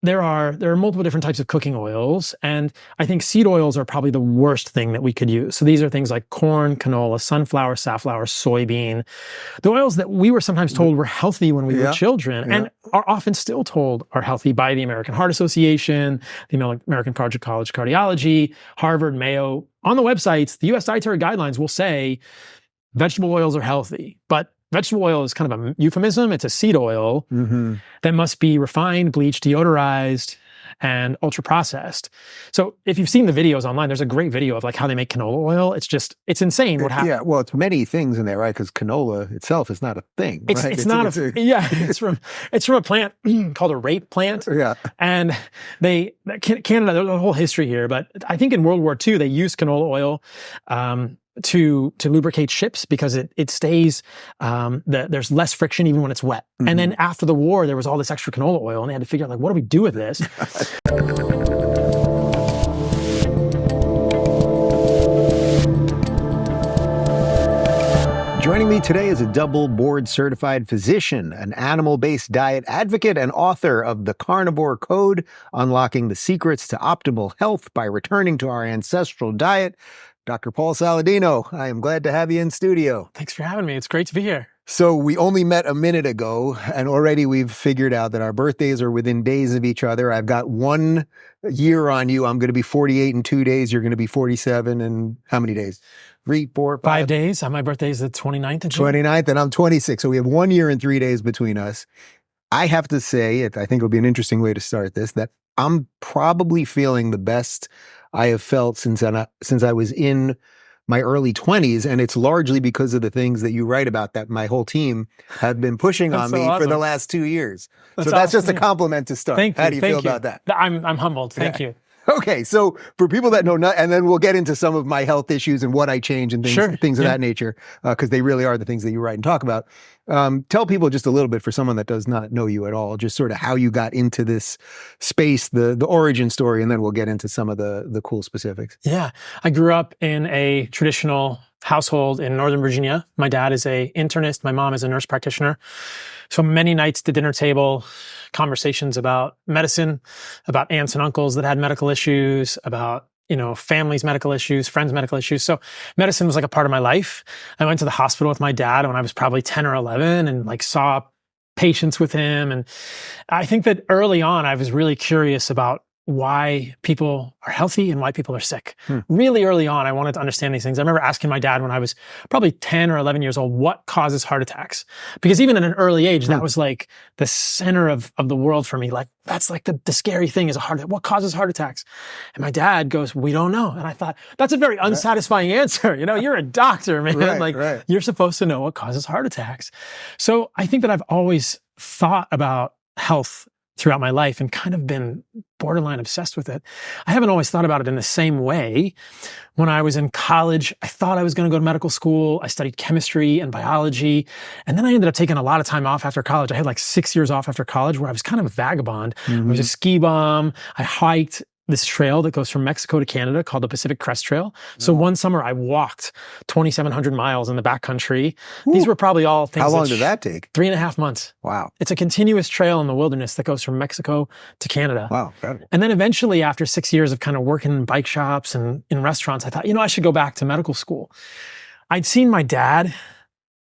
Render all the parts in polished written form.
there are multiple different types of cooking oils, and I think seed oils are probably the worst thing that we could use. So these are things like corn, canola, sunflower, safflower, soybean, the oils that we were sometimes told were healthy when we were children, and are often still told are healthy by the American Heart Association, the American College of Cardiology, Harvard, Mayo. On the websites, the U.S. dietary guidelines will say vegetable oils are healthy, but vegetable oil is kind of a euphemism. It's a seed oil that must be refined, bleached, deodorized, and ultra processed. So if you've seen the videos online, there's a great video of like how they make canola oil. It's insane what happens. Yeah, well, it's many things in there, right? Because canola itself is not a thing, right? It's from a plant called a rape plant. Yeah. And Canada, there's a whole history here, but I think in World War II, they used canola oil to lubricate ships because it stays, there's less friction even when it's wet. And then after the war, there was all this extra canola oil and they had to figure out like, what do we do with this? Joining me today is a double board certified physician, an animal-based diet advocate, and author of the Carnivore Code, Unlocking the Secrets to Optimal Health by Returning to Our Ancestral Diet, Dr. Paul Saladino. I am glad to have you in studio. Thanks for having me. It's great to be here. So we only met a minute ago, and already we've figured out that our birthdays are within days of each other. I've got 1 year on you. I'm going to be 48 in 2 days. You're going to be 47 in how many days? 3, 4, 5? 5 days. My birthday is the 29th of June. 29th, and I'm 26. So we have 1 year and 3 days between us. I have to say, I think it'll be an interesting way to start this, that I'm probably feeling the best I have felt since I was in my early 20s, and it's largely because of the things that you write about that my whole team have been pushing on me for the last 2 years. So that's just a compliment to start. Thank you. How do you feel about that? I'm humbled. Thank you. Okay, so for people that know, and then we'll get into some of my health issues and what I change and things of that nature, because they really are the things that you write and talk about. Tell people just a little bit, for someone that does not know you at all, just sort of how you got into this space, the origin story, and then we'll get into some of the cool specifics. Yeah, I grew up in a traditional household in Northern Virginia. My dad is an internist. My mom is a nurse practitioner. So many nights at the dinner table, conversations about medicine, about aunts and uncles that had medical issues, about, family's medical issues, friends' medical issues. So medicine was like a part of my life. I went to the hospital with my dad when I was probably 10 or 11 and like saw patients with him. And I think that early on, I was really curious about why people are healthy and why people are sick. Really early on, I wanted to understand these things. I remember asking my dad when I was probably 10 or 11 years old, what causes heart attacks? Because even at an early age, that was like the center of the world for me. Like, that's like the scary thing is a heart attack. What causes heart attacks? And my dad goes, we don't know. And I thought, that's a very unsatisfying answer. You're a doctor, man. You're supposed to know what causes heart attacks. So I think that I've always thought about health throughout my life and kind of been borderline obsessed with it. I haven't always thought about it in the same way. When I was in college, I thought I was going to go to medical school. I studied chemistry and biology. And then I ended up taking a lot of time off after college. I had like 6 years off after college where I was kind of a vagabond. I was a ski bum. I hiked this trail that goes from Mexico to Canada called the Pacific Crest Trail. So one summer I walked 2,700 miles in the backcountry. These were probably all things. How long did that take? 3.5 months. Wow. It's a continuous trail in the wilderness that goes from Mexico to Canada. Wow. Incredible. And then eventually after 6 years of kind of working in bike shops and in restaurants, I thought, I should go back to medical school. I'd seen my dad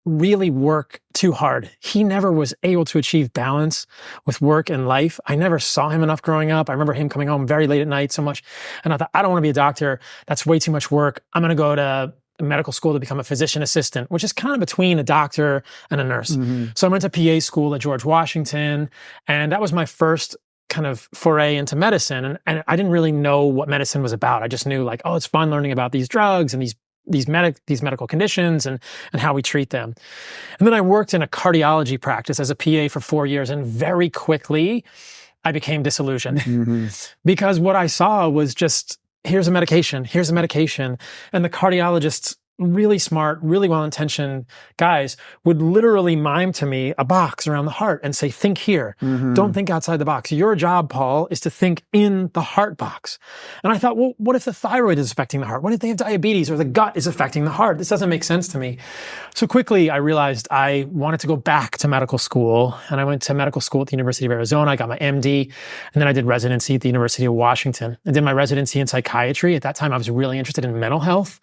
really work too hard. He never was able to achieve balance with work and life. I never saw him enough growing up. I remember him coming home very late at night so much. And I thought, I don't want to be a doctor. That's way too much work. I'm going to go to medical school to become a physician assistant, which is kind of between a doctor and a nurse. So I went to PA school at George Washington. And that was my first kind of foray into medicine. And I didn't really know what medicine was about. I just knew like, oh, it's fun learning about these drugs and these medical conditions and how we treat them. And then I worked in a cardiology practice as a PA for 4 years, and very quickly I became disillusioned because what I saw was just, here's a medication, and the cardiologists really smart, really well-intentioned guys would literally mime to me a box around the heart and say, think here. Don't think outside the box. Your job, Paul, is to think in the heart box. And I thought, well, what if the thyroid is affecting the heart? What if they have diabetes or the gut is affecting the heart? This doesn't make sense to me. So quickly, I realized I wanted to go back to medical school. And I went to medical school at the University of Arizona. I got my MD. And then I did residency at the University of Washington. I did my residency in psychiatry. At that time, I was really interested in mental health,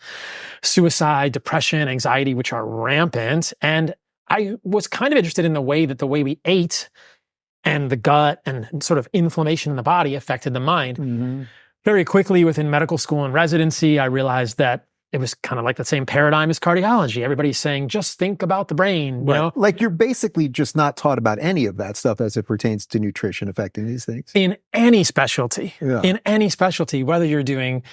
suicide, depression, anxiety, which are rampant. And I was kind of interested in the way we ate and the gut and sort of inflammation in the body affected the mind. Very quickly within medical school and residency, I realized that it was kind of like the same paradigm as cardiology. Everybody's saying, just think about the brain, you know? Like you're basically just not taught about any of that stuff as it pertains to nutrition affecting these things. In any specialty, whether you're doing,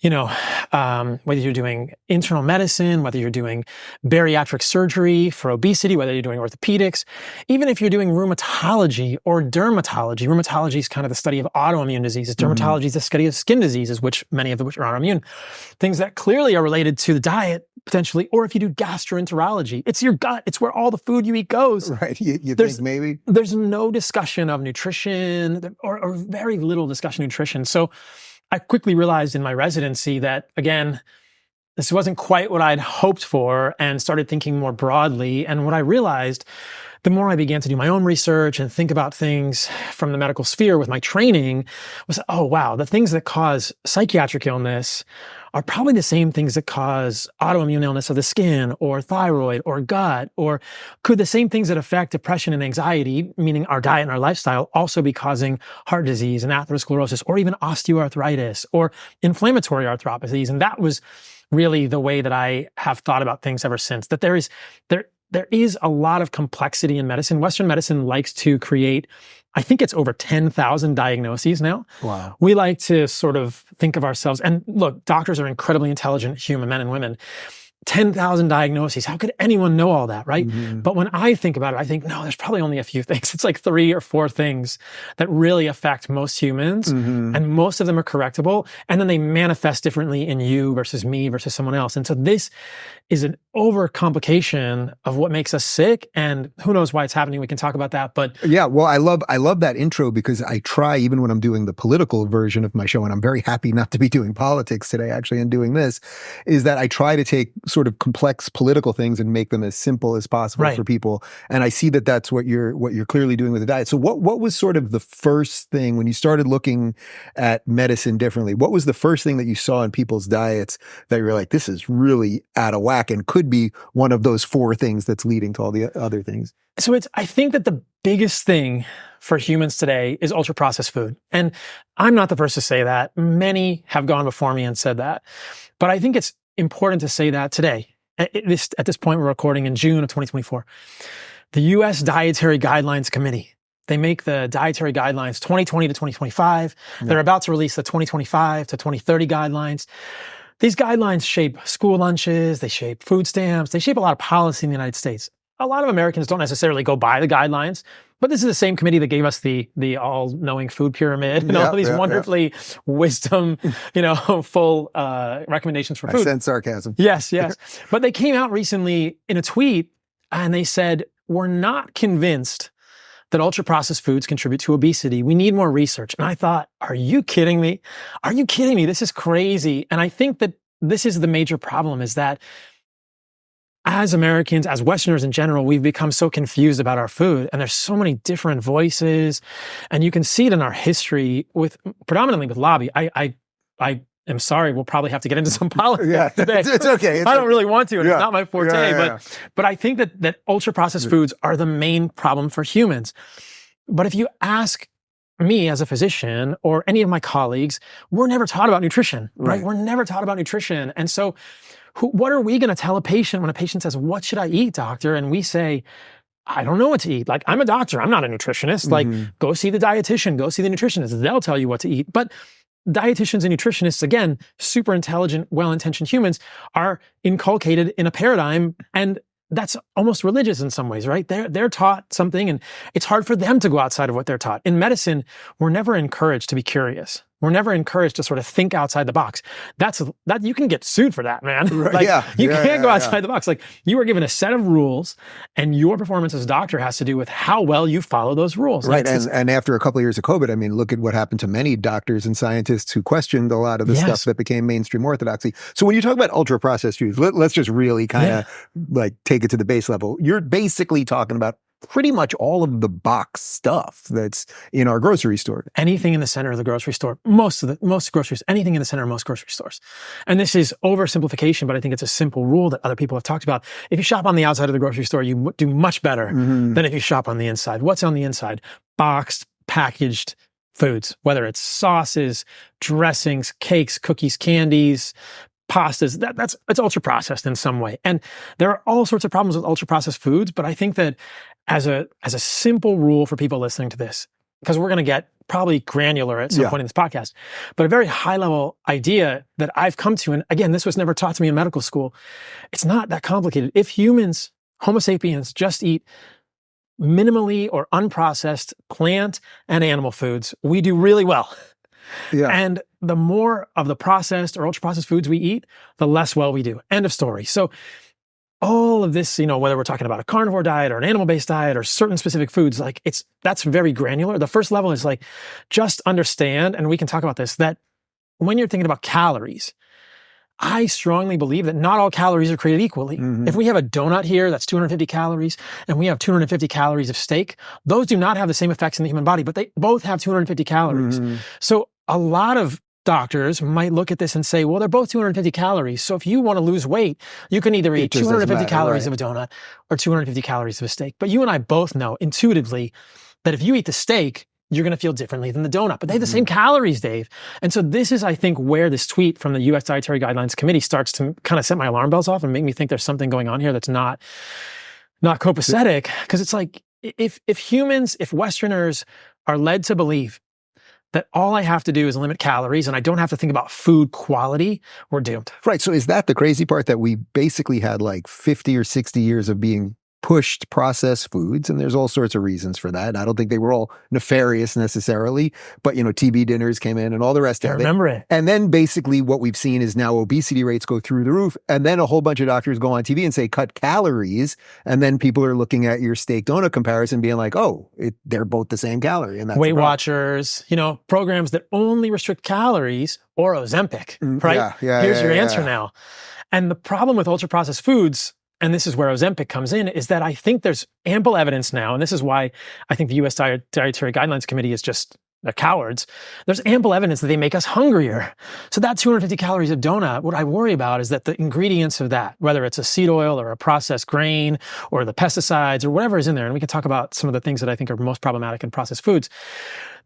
whether you're doing internal medicine, whether you're doing bariatric surgery for obesity, whether you're doing orthopedics, even if you're doing rheumatology or dermatology. Rheumatology is kind of the study of autoimmune diseases. Dermatology is the study of skin diseases, many of which are autoimmune. Things that clearly are related to the diet, potentially, or if you do gastroenterology, it's your gut. It's where all the food you eat goes. Right. You think maybe? There's no discussion of nutrition or very little discussion of nutrition. So I quickly realized in my residency that, again, this wasn't quite what I'd hoped for, and started thinking more broadly. And what I realized, the more I began to do my own research and think about things from the medical sphere with my training, was, oh, wow, the things that cause psychiatric illness are probably the same things that cause autoimmune illness of the skin or thyroid or gut, or could the same things that affect depression and anxiety, meaning our diet and our lifestyle, also be causing heart disease and atherosclerosis or even osteoarthritis or inflammatory arthropathies? And that was really the way that I have thought about things ever since, that there is a lot of complexity in medicine. Western medicine likes to create, I think it's over 10,000 diagnoses now. Wow. We like to sort of think of ourselves, and look, doctors are incredibly intelligent human men and women. 10,000 diagnoses. How could anyone know all that, right? But when I think about it, I think, no, there's probably only a few things. It's like 3 or 4 things that really affect most humans, and most of them are correctable. And then they manifest differently in you versus me versus someone else. And so this is an overcomplication of what makes us sick, and who knows why it's happening. We can talk about that, but yeah, well, I love that intro, because I try, even when I'm doing the political version of my show, and I'm very happy not to be doing politics today, actually, and doing this, is that I try to take sort of complex political things and make them as simple as possible for people. And I see that that's what you're clearly doing with the diet. So what was sort of the first thing when you started looking at medicine differently? What was the first thing that you saw in people's diets that you were like, this is really out of whack and could be one of those 4 things that's leading to all the other things? So I think that the biggest thing for humans today is ultra-processed food. And I'm not the first to say that. Many have gone before me and said that. But I think it's important to say that today, at this point we're recording in June of 2024, the U.S. Dietary Guidelines Committee, they make the dietary guidelines 2020 to 2025. They're about to release the 2025 to 2030 guidelines. These guidelines shape school lunches, they shape food stamps, they shape a lot of policy in the United States. A lot of Americans don't necessarily go by the guidelines, but this is the same committee that gave us the all-knowing food pyramid and all these wonderfully wisdom, full recommendations for food. I sense sarcasm. Yes. But they came out recently in a tweet and they said, we're not convinced that ultra-processed foods contribute to obesity. We need more research. And I thought, are you kidding me? Are you kidding me? This is crazy. And I think that this is the major problem, is that as Americans, as Westerners in general, we've become so confused about our food, and there's so many different voices, and you can see it in our history predominantly with lobby. I am sorry, we'll probably have to get into some politics today. It's okay. I don't really want to, and it's not my forte, but I think that ultra-processed foods are the main problem for humans. But if you ask me as a physician or any of my colleagues, we're never taught about nutrition, right? We're never taught about nutrition. And so what are we going to tell a patient when a patient says, what should I eat, doctor? And we say, I don't know what to eat. Like, I'm a doctor. I'm not a nutritionist. Like, go see the dietitian, go see the nutritionist. They'll tell you what to eat. But dietitians and nutritionists, again, super intelligent, well-intentioned humans, are inculcated in a paradigm, and that's almost religious in some ways, right? They're taught something, and it's hard for them to go outside of what they're taught. In medicine, we're never encouraged to be curious. We're never encouraged to sort of think outside the box. That you can get sued for that, man. Right, Like, yeah, you yeah, can't yeah, go outside the box. Like, you are given a set of rules, and your performance as a doctor has to do with how well you follow those rules. Right. And after a couple of years of COVID, I mean, look at what happened to many doctors and scientists who questioned a lot of the stuff that became mainstream orthodoxy. So when you talk about ultra processed foods, let's just really kind of like take it to the base level. You're basically talking about pretty much all of the box stuff that's in our grocery store. Anything in the center of the grocery store, most groceries, anything in the center of most grocery stores. And this is oversimplification, but I think it's a simple rule that other people have talked about. If you shop on the outside of the grocery store, you do much better than if you shop on the inside. What's on the inside? Boxed, packaged foods, whether it's sauces, dressings, cakes, cookies, candies, pastas, it's ultra processed in some way. And there are all sorts of problems with ultra processed foods, but I think that as a simple rule for people listening to this, because we're going to get probably granular at some point in this podcast, but a very high level idea that I've come to, and again, this was never taught to me in medical school. It's not that complicated. If humans, Homo sapiens, just eat minimally or unprocessed plant and animal foods, we do really well. Yeah. And the more of the processed or ultra processed foods we eat, the less well we do. End of story. So all of this, whether we're talking about a carnivore diet or an animal-based diet or certain specific foods, like that's very granular. The first level is like, just understand, and we can talk about this, that when you're thinking about calories, I strongly believe that not all calories are created equally. If we have a donut here, that's 250 calories, and we have 250 calories of steak, those do not have the same effects in the human body, but they both have 250 calories. So a lot of doctors might look at this and say, well, they're both 250 calories. So if you want to lose weight, you can either eat 250 calories of a donut or 250 calories of a steak. But you and I both know intuitively that if you eat the steak, you're going to feel differently than the donut. But they have the same calories, Dave. And so this is, I think, where this tweet from the U.S. Dietary Guidelines Committee starts to kind of set my alarm bells off and make me think there's something going on here that's not copacetic. Because it's like, if Westerners are led to believe that all I have to do is limit calories and I don't have to think about food quality, we're doomed. Right. So is that the crazy part, that we basically had like 50 or 60 years of being pushed processed foods, and there's all sorts of reasons for that. I don't think they were all nefarious necessarily, but TB dinners came in and all the rest of it. I remember it. And then basically what we've seen is now obesity rates go through the roof, and then a whole bunch of doctors go on TV and say cut calories, and then people are looking at your steak donut comparison being like, oh, they're both the same calorie. And that's Weight Watchers, programs that only restrict calories, or Ozempic, right? Here's your answer now. And the problem with ultra processed foods, and this is where Ozempic comes in, is that I think there's ample evidence now, and this is why I think the U.S. Dietary Guidelines Committee is just they're cowards. There's ample evidence that they make us hungrier. So that 250 calories of donut, what I worry about is that the ingredients of that, whether it's a seed oil or a processed grain or the pesticides or whatever is in there, and we can talk about some of the things that I think are most problematic in processed foods,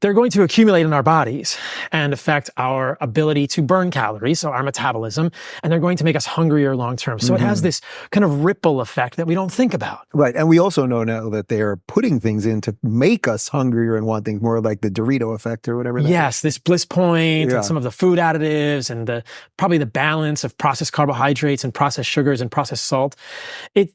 they're going to accumulate in our bodies and affect our ability to burn calories, so our metabolism, and they're going to make us hungrier long term. So it has this kind of ripple effect that we don't think about. Right. And we also know now that they are putting things in to make us hungrier and want things more, like the Dorito effect or whatever that is. This bliss point and some of the food additives and probably the balance of processed carbohydrates and processed sugars and processed salt. It's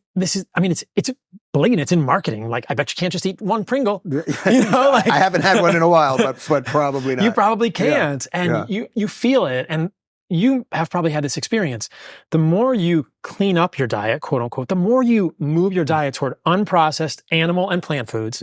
blatant. It's in marketing. Like, I bet you can't just eat one Pringle. I haven't had one in a while, but probably not. You probably can't. And you feel it. And you have probably had this experience. The more you clean up your diet, quote unquote, the more you move your diet toward unprocessed animal and plant foods,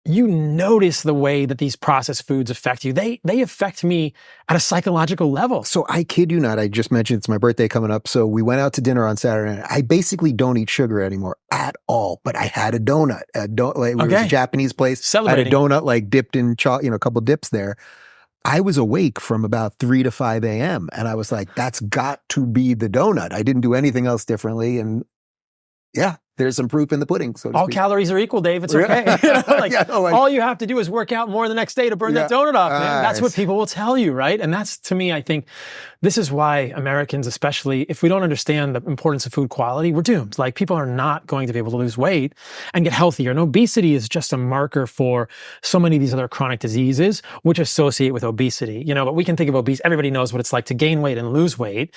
you notice the way that these processed foods affect you. They affect me at a psychological level. So I kid you not, I just mentioned it's my birthday coming up. So we went out to dinner on Saturday night. I basically don't eat sugar anymore at all, but I had a donut. It was a Japanese place. I had a donut like dipped in a couple dips there. I was awake from about 3 to 5 a.m. and I was like, that's got to be the donut. I didn't do anything else differently. And there's some proof in the pudding. So all calories are equal, Dave. It's okay. All you have to do is work out more the next day to burn that donut off, man. That's what people will tell you, right? And that's, to me, I think, this is why Americans, especially, if we don't understand the importance of food quality, we're doomed. Like, people are not going to be able to lose weight and get healthier. And obesity is just a marker for so many of these other chronic diseases, which associate with obesity. But we can think of obesity. Everybody knows what it's like to gain weight and lose weight.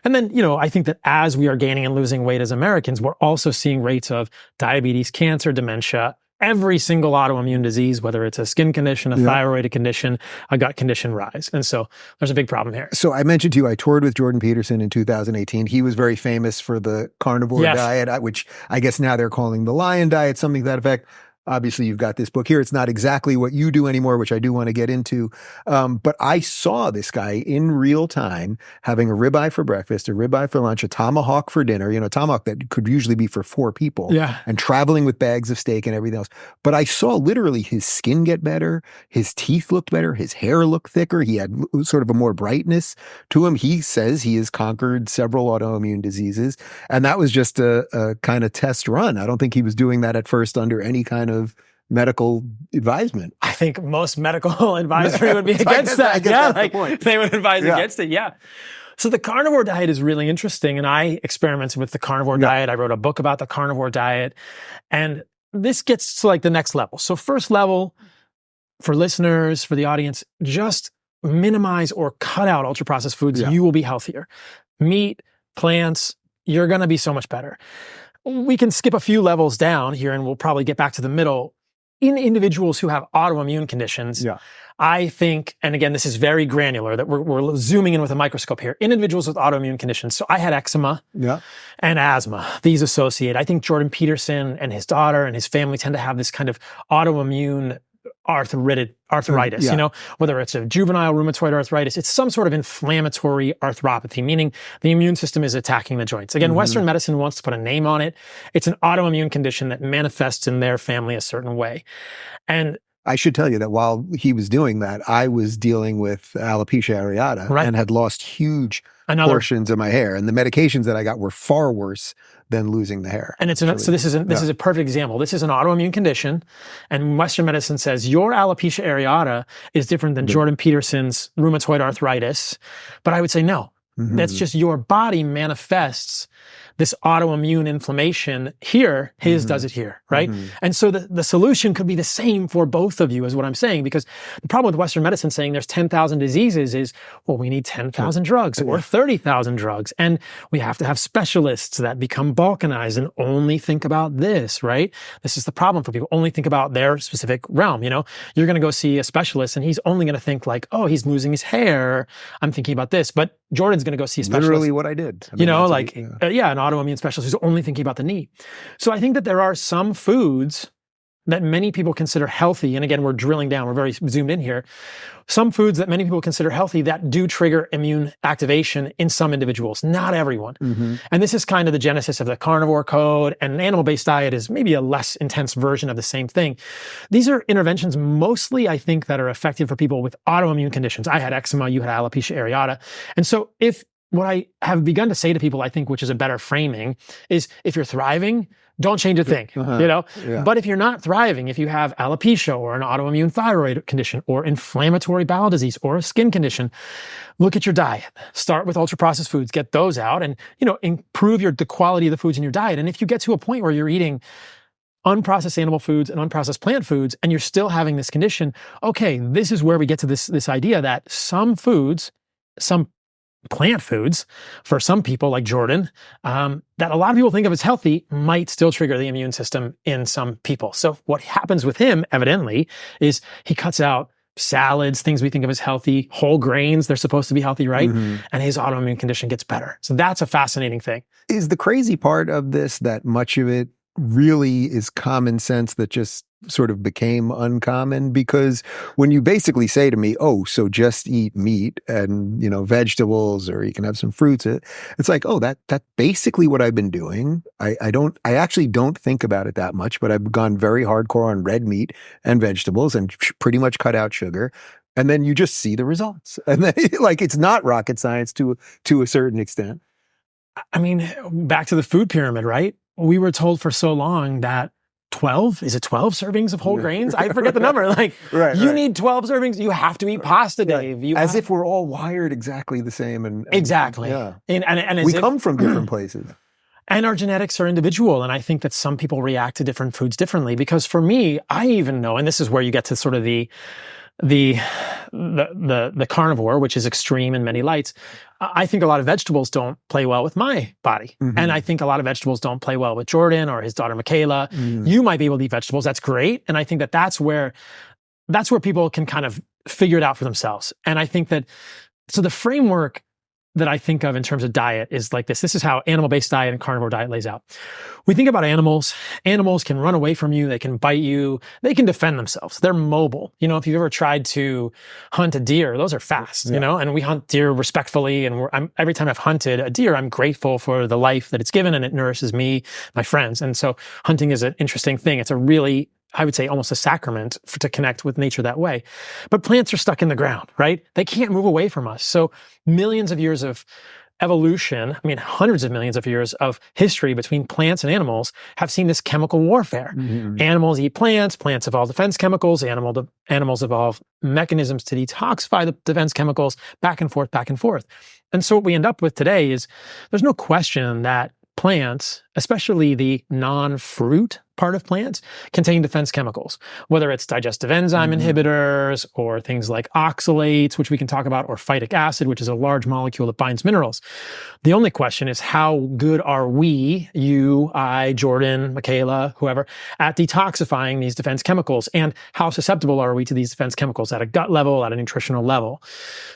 And then, I think that as we are gaining and losing weight as Americans, we're also seeing rates of diabetes, cancer, dementia, every single autoimmune disease, whether it's a skin condition, a thyroid condition, a gut condition, rise. And so there's a big problem here. So I mentioned to you, I toured with Jordan Peterson in 2018. He was very famous for the carnivore diet, which I guess now they're calling the lion diet, something to that effect. Obviously, you've got this book here. It's not exactly what you do anymore, which I do want to get into. But I saw this guy in real time having a ribeye for breakfast, a ribeye for lunch, a tomahawk for dinner, a tomahawk that could usually be for 4 people, and traveling with bags of steak and everything else. But I saw literally his skin get better. His teeth looked better. His hair looked thicker. He had sort of a more brightness to him. He says he has conquered several autoimmune diseases. And that was just a kind of test run. I don't think he was doing that at first under any kind of medical advisement. I think most medical advisory would be against that. They would advise against it. Yeah. So the carnivore diet is really interesting. And I experimented with the carnivore diet. I wrote a book about the carnivore diet. And this gets to like the next level. So first level for listeners, for the audience, just minimize or cut out ultra processed foods. You will be healthier. Meat, plants, you're going to be so much better. We can skip a few levels down here and we'll probably get back to the middle. In individuals who have autoimmune conditions, I think, and again, this is very granular, that we're zooming in with a microscope here. In individuals with autoimmune conditions, so I had eczema and asthma. These associate. I think Jordan Peterson and his daughter and his family tend to have this kind of autoimmune arthritis, whether it's a juvenile rheumatoid arthritis, it's some sort of inflammatory arthropathy, meaning the immune system is attacking the joints. Again, Western medicine wants to put a name on it. It's an autoimmune condition that manifests in their family a certain way. And I should tell you that while he was doing that, I was dealing with alopecia areata and had lost huge portions of my hair. And the medications that I got were far worse than losing the hair. And so this is a perfect example. This is an autoimmune condition, and Western medicine says your alopecia areata is different than Jordan Peterson's rheumatoid arthritis. But I would say no. That's just your body manifests this autoimmune inflammation here, his does it here, right? And so the solution could be the same for both of you is what I'm saying, because the problem with Western medicine saying there's 10,000 diseases is, well, we need 10,000 drugs or 30,000 drugs. And we have to have specialists that become balkanized and only think about this, right? This is the problem for people. Only think about their specific realm, You're going to go see a specialist and he's only going to think like, oh, he's losing his hair. I'm thinking about this. But Jordan's going to go see a specialist. Literally what I did. An autoimmune specialist who's only thinking about the knee. So I think that there are some foods that many people consider healthy. And again, we're drilling down. We're very zoomed in here. Some foods that many people consider healthy that do trigger immune activation in some individuals, not everyone. And this is kind of the genesis of the carnivore code, and an animal-based diet is maybe a less intense version of the same thing. These are interventions mostly, I think, that are effective for people with autoimmune conditions. I had eczema, you had alopecia areata. And so what I have begun to say to people, I think, which is a better framing, is if you're thriving, don't change a thing, But if you're not thriving, if you have alopecia or an autoimmune thyroid condition or inflammatory bowel disease or a skin condition, look at your diet. Start with ultra-processed foods, get those out and, improve the quality of the foods in your diet. And if you get to a point where you're eating unprocessed animal foods and unprocessed plant foods and you're still having this condition, okay, this is where we get to this idea that some foods, some plant foods for some people like Jordan, that a lot of people think of as healthy might still trigger the immune system in some people. So what happens with him, evidently, is he cuts out salads, things we think of as healthy, whole grains, they're supposed to be healthy, right? And his autoimmune condition gets better. So that's a fascinating thing. Is the crazy part of this that much of it really is common sense that just sort of became uncommon? Because when you basically say to me, oh, so just eat meat and, vegetables, or you can have some fruits, it's like, oh, that's basically what I've been doing. I actually don't think about it that much, but I've gone very hardcore on red meat and vegetables and pretty much cut out sugar. And then you just see the results. And then it's not rocket science to a certain extent. I mean, back to the food pyramid, right? We were told for so long that 12 servings of whole grains? I forget the number. You need 12 servings. You have to eat pasta, Dave. As if we're all wired exactly the same. And exactly. Yeah. And we come from different places. And our genetics are individual. And I think that some people react to different foods differently. Because for me, I even know, and this is where you get to sort of the the carnivore, which is extreme in many lights, I think a lot of vegetables don't play well with my body. Mm-hmm. And I think a lot of vegetables don't play well with Jordan or his daughter, Michaela. You might be able to eat vegetables. That's great. And I think that's where people can kind of figure it out for themselves. And I think so the framework that I think of in terms of diet is like this. This is how animal-based diet and carnivore diet lays out. We think about animals. Animals can run away from you. They can bite you. They can defend themselves. They're mobile. If you've ever tried to hunt a deer, those are fast, and we hunt deer respectfully. And every time I've hunted a deer, I'm grateful for the life that it's given, and it nourishes me, my friends. And so hunting is an interesting thing. It's a really, I would say, almost a sacrament to connect with nature that way. But plants are stuck in the ground, right? They can't move away from us. So millions of years of evolution, hundreds of millions of years of history between plants and animals have seen this chemical warfare. Mm-hmm. Animals eat plants evolve defense chemicals, animals evolve mechanisms to detoxify the defense chemicals, back and forth, back and forth. And so what we end up with today is there's no question that plants, especially the non-fruit part of plants, contain defense chemicals, whether it's digestive enzyme inhibitors or things like oxalates, which we can talk about, or phytic acid, which is a large molecule that binds minerals. The only question is how good are we, you, I, Jordan, Michaela, whoever, at detoxifying these defense chemicals, and how susceptible are we to these defense chemicals at a gut level, at a nutritional level?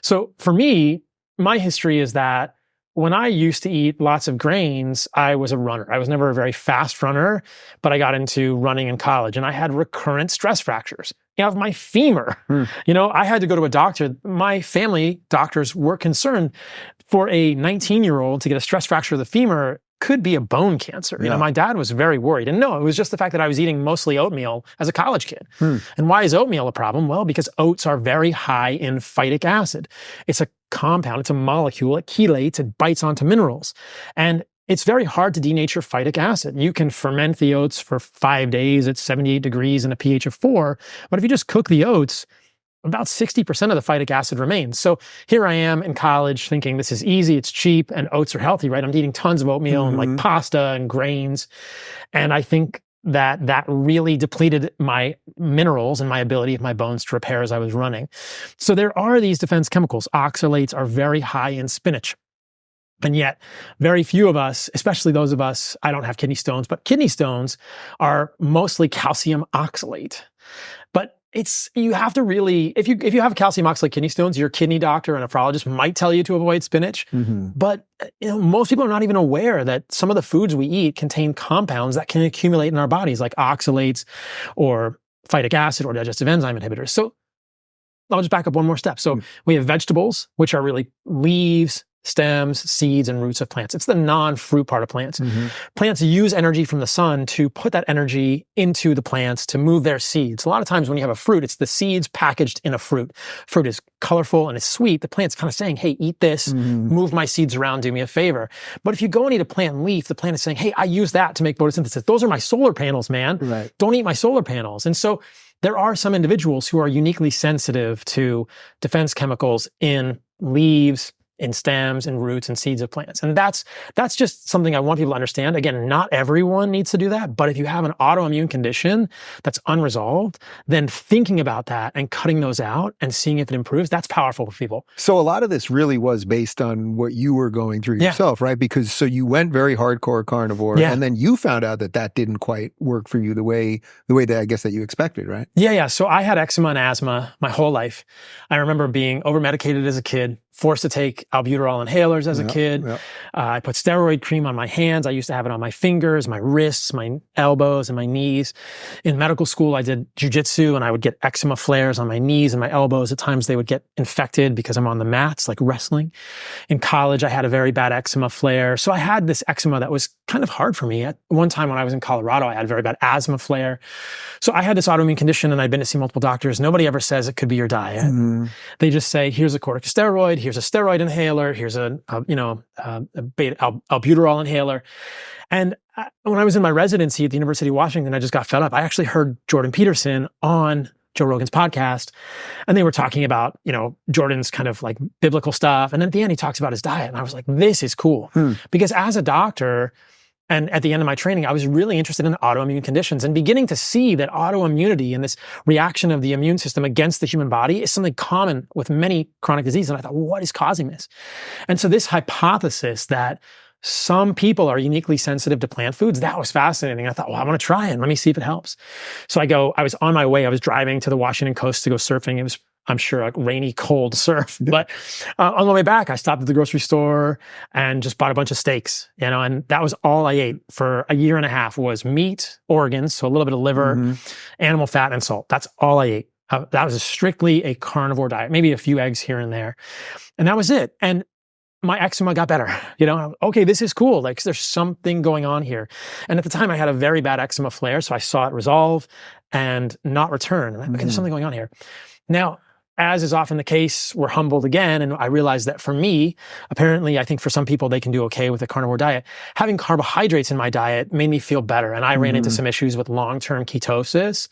So for me, my history is that when I used to eat lots of grains, I was a runner. I was never a very fast runner, but I got into running in college, and I had recurrent stress fractures of my femur. I had to go to a doctor. My family doctors were concerned for a 19-year-old to get a stress fracture of the femur could be a bone cancer. My dad was very worried. And no, it was just the fact that I was eating mostly oatmeal as a college kid. And why is oatmeal a problem? Well, because oats are very high in phytic acid. It's a compound, it's a molecule, it chelates, it bites onto minerals. And it's very hard to denature phytic acid. You can ferment the oats for 5 days at 78 degrees and a pH of 4. But if you just cook the oats, about 60% of the phytic acid remains. So here I am in college thinking this is easy, it's cheap, and oats are healthy, right? I'm eating tons of oatmeal and like pasta and grains. And I think that really depleted my minerals and my ability of my bones to repair as I was running. So there are these defense chemicals. Oxalates are very high in spinach. And yet, very few of us, especially those of us, I don't have kidney stones, but kidney stones are mostly calcium oxalate. But you have to really, if you have calcium oxalate kidney stones, your kidney doctor and nephrologist might tell you to avoid spinach. But most people are not even aware that some of the foods we eat contain compounds that can accumulate in our bodies, like oxalates or phytic acid or digestive enzyme inhibitors. So I'll just back up one more step. So we have vegetables, which are really leaves, stems, seeds, and roots of plants. It's the non-fruit part of plants. Plants use energy from the sun to put that energy into the plants to move their seeds. A lot of times when you have a fruit, it's the seeds packaged in a fruit. Fruit is colorful and it's sweet. The plant's kind of saying, hey, eat this, move my seeds around, do me a favor. But if you go and eat a plant leaf, the plant is saying, hey, I use that to make photosynthesis. Those are my solar panels, man. Right. Don't eat my solar panels. And so there are some individuals who are uniquely sensitive to defense chemicals in leaves, in stems and roots and seeds of plants. And that's just something I want people to understand. Again, not everyone needs to do that, but if you have an autoimmune condition that's unresolved, then thinking about that and cutting those out and seeing if it improves, that's powerful for people. So a lot of this really was based on what you were going through yourself, right? Because so you went very hardcore carnivore, and then you found out that didn't quite work for you the way that I guess that you expected, right? Yeah. So I had eczema and asthma my whole life. I remember being over-medicated as a kid, forced to take albuterol inhalers as a kid. I put steroid cream on my hands. I used to have it on my fingers, my wrists, my elbows, and my knees. In medical school, I did jujitsu, and I would get eczema flares on my knees and my elbows. At times, they would get infected because I'm on the mats, like wrestling. In college, I had a very bad eczema flare. So I had this eczema that was kind of hard for me. At one time when I was in Colorado, I had a very bad asthma flare. So I had this autoimmune condition, and I'd been to see multiple doctors. Nobody ever says it could be your diet. They just say, here's a corticosteroid, here's a steroid inhaler, here's a albuterol inhaler. And when I was in my residency at the University of Washington, I just got fed up. I actually heard Jordan Peterson on Joe Rogan's podcast, and they were talking about, Jordan's kind of like biblical stuff. And then at the end, he talks about his diet. And I was like, this is cool. Because as a doctor, And at the end of my training, I was really interested in autoimmune conditions and beginning to see that autoimmunity and this reaction of the immune system against the human body is something common with many chronic diseases. And I thought, well, what is causing this? And so this hypothesis that some people are uniquely sensitive to plant foods, that was fascinating. I thought, well, I want to try it. Let me see if it helps. So I was on my way. I was driving to the Washington coast to go surfing. It was, I'm sure, a rainy, cold surf. But on the way back, I stopped at the grocery store and just bought a bunch of steaks, and that was all I ate for a year and a half was meat, organs, so a little bit of liver, animal fat, and salt. That's all I ate. That was strictly a carnivore diet, maybe a few eggs here and there. And that was it. And my eczema got better. Okay, this is cool. Like, there's something going on here. And at the time I had a very bad eczema flare, so I saw it resolve and not return. And okay, there's something going on here. Now, as is often the case, we're humbled again. And I realized that for me, apparently, I think for some people, they can do okay with a carnivore diet. Having carbohydrates in my diet made me feel better. And I ran into some issues with long-term ketosis.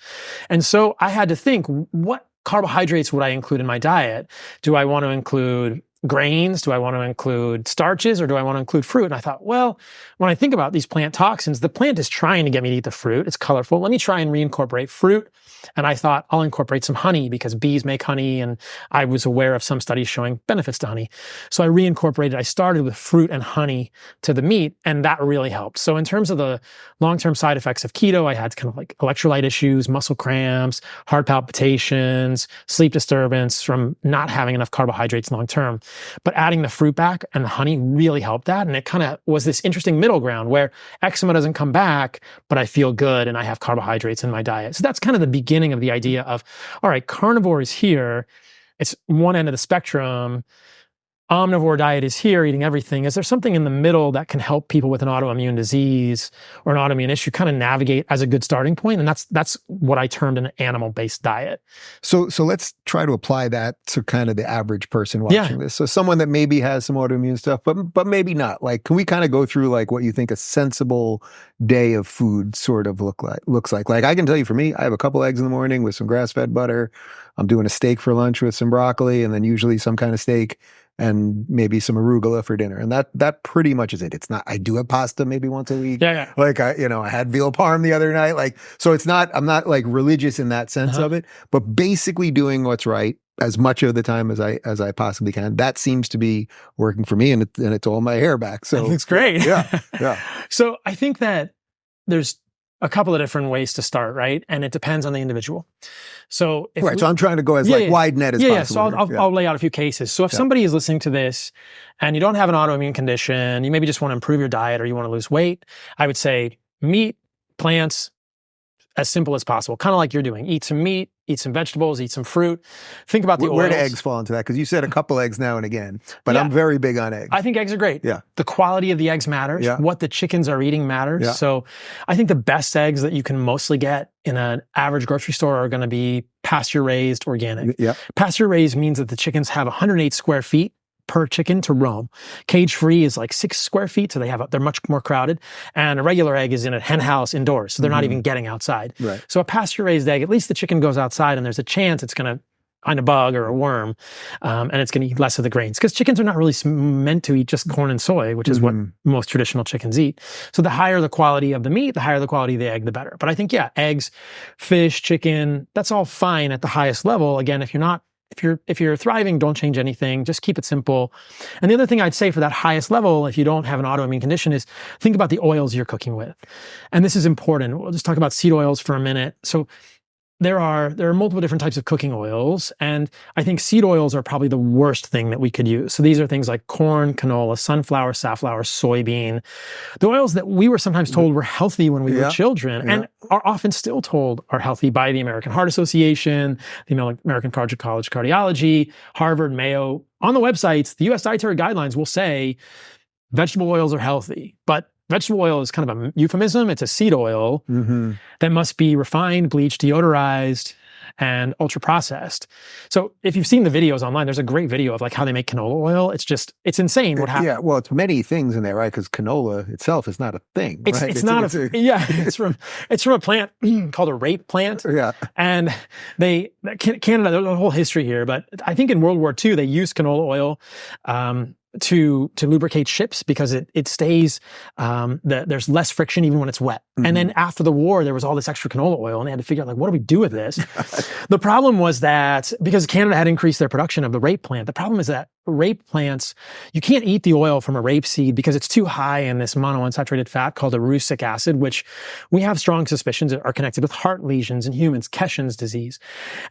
And so I had to think, what carbohydrates would I include in my diet? Do I want to include grains? Do I want to include starches, or do I want to include fruit? And I thought, well, when I think about these plant toxins, the plant is trying to get me to eat the fruit. It's colorful. Let me try and reincorporate fruit. And I thought I'll incorporate some honey because bees make honey. And I was aware of some studies showing benefits to honey. So I reincorporated. I started with fruit and honey to the meat, and that really helped. So in terms of the long-term side effects of keto, I had kind of like electrolyte issues, muscle cramps, heart palpitations, sleep disturbance from not having enough carbohydrates long-term. But adding the fruit back and the honey really helped that. And it kind of was this interesting middle ground where eczema doesn't come back, but I feel good and I have carbohydrates in my diet. So that's kind of the beginning of the idea of, all right, carnivore is here. It's one end of the spectrum. Omnivore diet is here, eating everything. Is there something in the middle that can help people with an autoimmune disease or an autoimmune issue kind of navigate as a good starting point? And that's what I termed an animal-based diet. So let's try to apply that to kind of the average person watching this. So someone that maybe has some autoimmune stuff, but maybe not. Like, can we kind of go through like what you think a sensible day of food sort of looks like? Like, I can tell you for me, I have a couple eggs in the morning with some grass-fed butter. I'm doing a steak for lunch with some broccoli, and then usually some kind of steak and maybe some arugula for dinner. And that pretty much is it. It's not, I do have pasta maybe once a week. Yeah. Like I had veal parm the other night. Like, so it's not, I'm not like religious in that sense of it, but basically doing what's right as much of the time as I possibly can. That seems to be working for me, and it's all my hair back. So that looks great. Yeah. So I think that there's a couple of different ways to start, right? And it depends on the individual. So so I'm trying to go as wide net as possible. So I'll lay out a few cases. So if somebody is listening to this and you don't have an autoimmune condition, you maybe just want to improve your diet or you want to lose weight, I would say meat, plants, as simple as possible, kind of like you're doing. Eat some meat, eat some vegetables, eat some fruit. Think about the oils. Where do eggs fall into that? Because you said a couple eggs now and again, but I'm very big on eggs. I think eggs are great. Yeah. The quality of the eggs matters. Yeah. What the chickens are eating matters. Yeah. So I think the best eggs that you can mostly get in an average grocery store are going to be pasture-raised organic. Yeah. Pasture-raised means that the chickens have 108 square feet per chicken to roam. Cage-free is like 6 square feet, so they're much more crowded. And a regular egg is in a hen house indoors, so they're not even getting outside. Right. So a pasture-raised egg, at least the chicken goes outside and there's a chance it's going to find a bug or a worm, and it's going to eat less of the grains. Because chickens are not really meant to eat just corn and soy, which is what most traditional chickens eat. So the higher the quality of the meat, the higher the quality of the egg, the better. But I think, eggs, fish, chicken, that's all fine at the highest level. Again, if you're thriving, don't change anything. Just keep it simple. And the other thing I'd say for that highest level, if you don't have an autoimmune condition, is think about the oils you're cooking with. And this is important. We'll just talk about seed oils for a minute. So there are multiple different types of cooking oils, and I think seed oils are probably the worst thing that we could use. So these are things like corn, canola, sunflower, safflower, soybean. The oils that we were sometimes told were healthy when we were children and are often still told are healthy by the American Heart Association, the American College of Cardiology, Harvard, Mayo. On the websites, the U.S. dietary guidelines will say vegetable oils are healthy, but vegetable oil is kind of a euphemism. It's a seed oil that must be refined, bleached, deodorized, and ultra processed. So if you've seen the videos online, there's a great video of like how they make canola oil. It's insane what happens. Yeah, well, it's many things in there, right? Because canola itself is not a thing. It's from a plant called a rape plant. Yeah, and Canada, there's a whole history here, but I think in World War II they used canola oil to lubricate ships because it stays, there's less friction even when it's wet. And then after the war, there was all this extra canola oil and they had to figure out, like, what do we do with this? The problem was that because Canada had increased their production of the rape plant, the problem is that rape plants, you can't eat the oil from a rape seed because it's too high in this monounsaturated fat called erucic acid, which we have strong suspicions are connected with heart lesions in humans, Keshan's disease.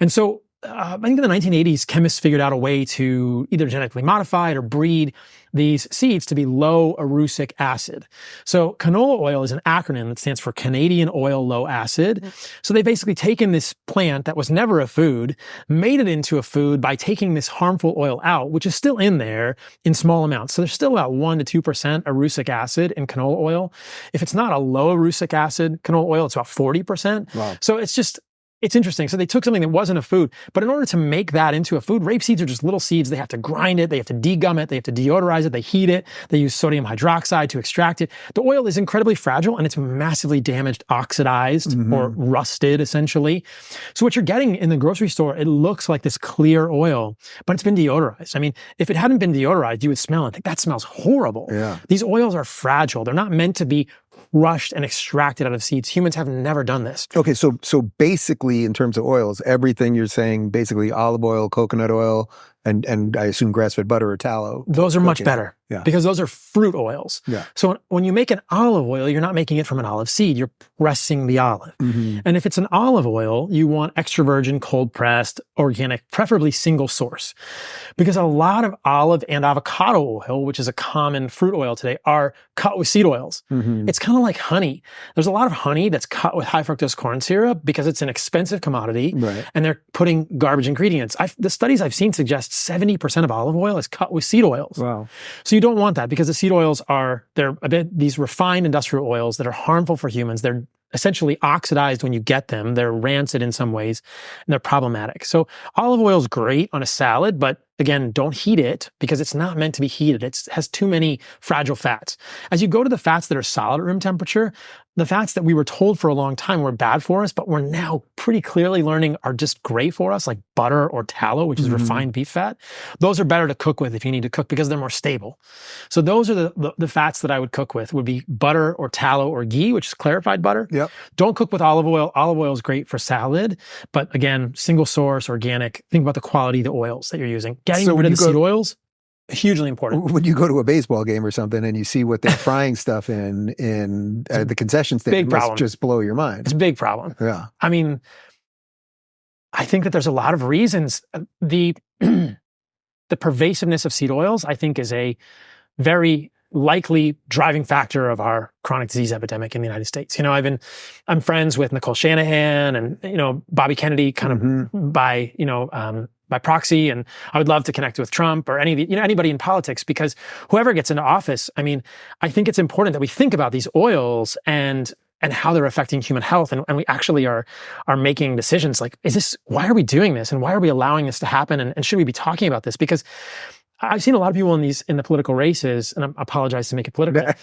And so I think in the 1980s, chemists figured out a way to either genetically modify it or breed these seeds to be low erucic acid. So canola oil is an acronym that stands for Canadian Oil Low Acid. So they basically taken this plant that was never a food, made it into a food by taking this harmful oil out, which is still in there in small amounts. So there's still about 1 to 2% erucic acid in canola oil. If it's not a low erucic acid canola oil, it's about 40%. Wow. So it's interesting. So they took something that wasn't a food, but in order to make that into a food, rape seeds are just little seeds. They have to grind it. They have to degum it. They have to deodorize it. They heat it. They use sodium hydroxide to extract it. The oil is incredibly fragile and it's massively damaged, oxidized or rusted essentially. So what you're getting in the grocery store, it looks like this clear oil, but it's been deodorized. I mean, if it hadn't been deodorized, you would smell it and think that smells horrible. Yeah. These oils are fragile. They're not meant to be crushed and extracted out of seeds. Humans have never done this. Okay, so basically in terms of oils, everything you're saying, basically olive oil, coconut oil, and I assume grass-fed butter or tallow. Those are much better because those are fruit oils. Yeah. So when you make an olive oil, you're not making it from an olive seed. You're pressing the olive. And if it's an olive oil, you want extra virgin, cold pressed, organic, preferably single source. Because a lot of olive and avocado oil, which is a common fruit oil today, are cut with seed oils. It's kind of like honey. There's a lot of honey that's cut with high fructose corn syrup because it's an expensive commodity and they're putting garbage ingredients. The studies I've seen suggest 70% of olive oil is cut with seed oils. Wow. So you don't want that because the seed oils they're a bit these refined industrial oils that are harmful for humans. They're essentially oxidized when you get them. They're rancid in some ways and they're problematic. So olive oil is great on a salad, but again, don't heat it because it's not meant to be heated. It has too many fragile fats. As you go to the fats that are solid at room temperature, the fats that we were told for a long time were bad for us, but we're now pretty clearly learning are just great for us, like butter or tallow, which is refined beef fat. Those are better to cook with if you need to cook because they're more stable. So those are the fats that I would cook with would be butter or tallow or ghee, which is clarified butter. Yep. Don't cook with olive oil. Olive oil is great for salad, but again, single source, organic. Think about the quality of the oils that you're using. Getting rid of the seed oils, hugely important. When you go to a baseball game or something and you see what they're frying stuff in the concession stand, big problem. Must just blow your mind. It's a big problem. Yeah. I mean, I think that there's a lot of reasons. The pervasiveness of seed oils, I think, is a very likely driving factor of our chronic disease epidemic in the United States. You know, I'm friends with Nicole Shanahan and, you know, Bobby Kennedy kind of by proxy. And I would love to connect with Trump or anybody in politics, because whoever gets into office, I mean, I think it's important that we think about these oils and how they're affecting human health. And we actually are making decisions like, why are we doing this? And why are we allowing this to happen? And should we be talking about this? Because I've seen a lot of people in the political races, and I apologize to make it political,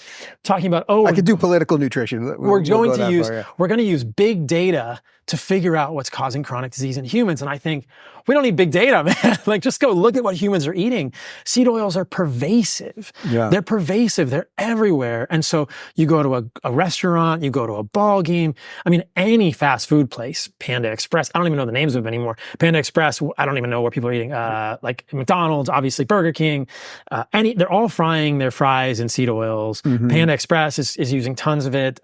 talking about, I could do political nutrition. We're going to use big data to figure out what's causing chronic disease in humans. And I think we don't need big data, man. Like, just go look at what humans are eating. Seed oils are pervasive. Yeah. They're pervasive. They're everywhere. And so you go to a restaurant, you go to a ball game. I mean, any fast food place, Panda Express, I don't even know the names of them anymore. Panda Express, I don't even know where people are eating. Like McDonald's, obviously Burger King, they're all frying their fries in seed oils. Panda Express is using tons of it.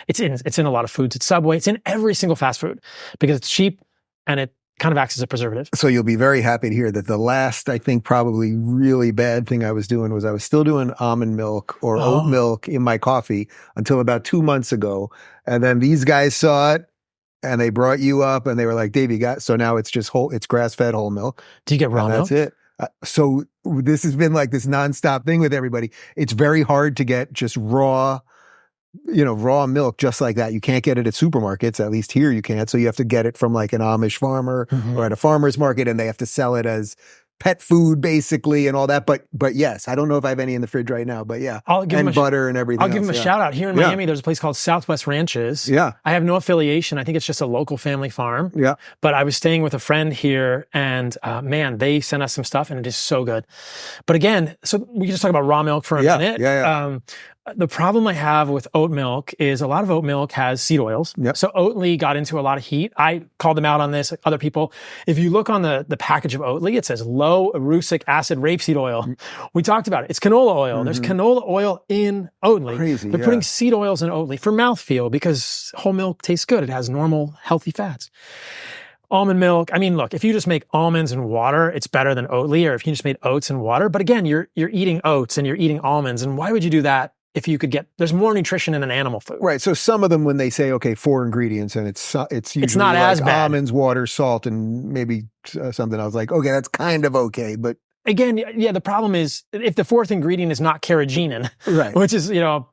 It's in a lot of foods at Subway. It's in every single fast food because it's cheap and it kind of acts as a preservative. So you'll be very happy to hear that the last, I think, probably really bad thing I was doing was I was still doing almond milk or oat milk in my coffee until about 2 months ago. And then these guys saw it and they brought you up and they were like, Dave, so now it's just it's grass-fed whole milk. Do you get raw milk? That's it. So this has been like this nonstop thing with everybody. It's very hard to get just raw milk just like that. You can't get it at supermarkets, at least here you can't. So you have to get it from like an Amish farmer or at a farmer's market, and they have to sell it as pet food basically and all that. But yes, I don't know if I have any in the fridge right now, but yeah. I'll give and butter and everything I'll give else, them a yeah. shout out. Here in Miami, there's a place called Southwest Ranches. Yeah. I have no affiliation. I think it's just a local family farm. Yeah. But I was staying with a friend here and man, they sent us some stuff and it is so good. But again, so we can just talk about raw milk for a minute. Yeah. The problem I have with oat milk is a lot of oat milk has seed oils. Yep. So Oatly got into a lot of heat. I called them out on this, other people. If you look on the package of Oatly, it says low erucic acid rapeseed oil. We talked about it. It's canola oil. There's canola oil in Oatly. Crazy, They're putting seed oils in Oatly for mouthfeel because whole milk tastes good. It has normal, healthy fats. Almond milk. I mean, look, if you just make almonds and water, it's better than Oatly, or if you just made oats and water. But again, you're eating oats and you're eating almonds. And why would you do that if you could there's more nutrition in an animal food? Right. So some of them, when they say, okay, 4 ingredients, and it's usually not like as bad. almonds, water, salt, and maybe something else like, okay, that's kind of okay. But again, yeah, the problem is if the 4th ingredient is not carrageenan, right, which is,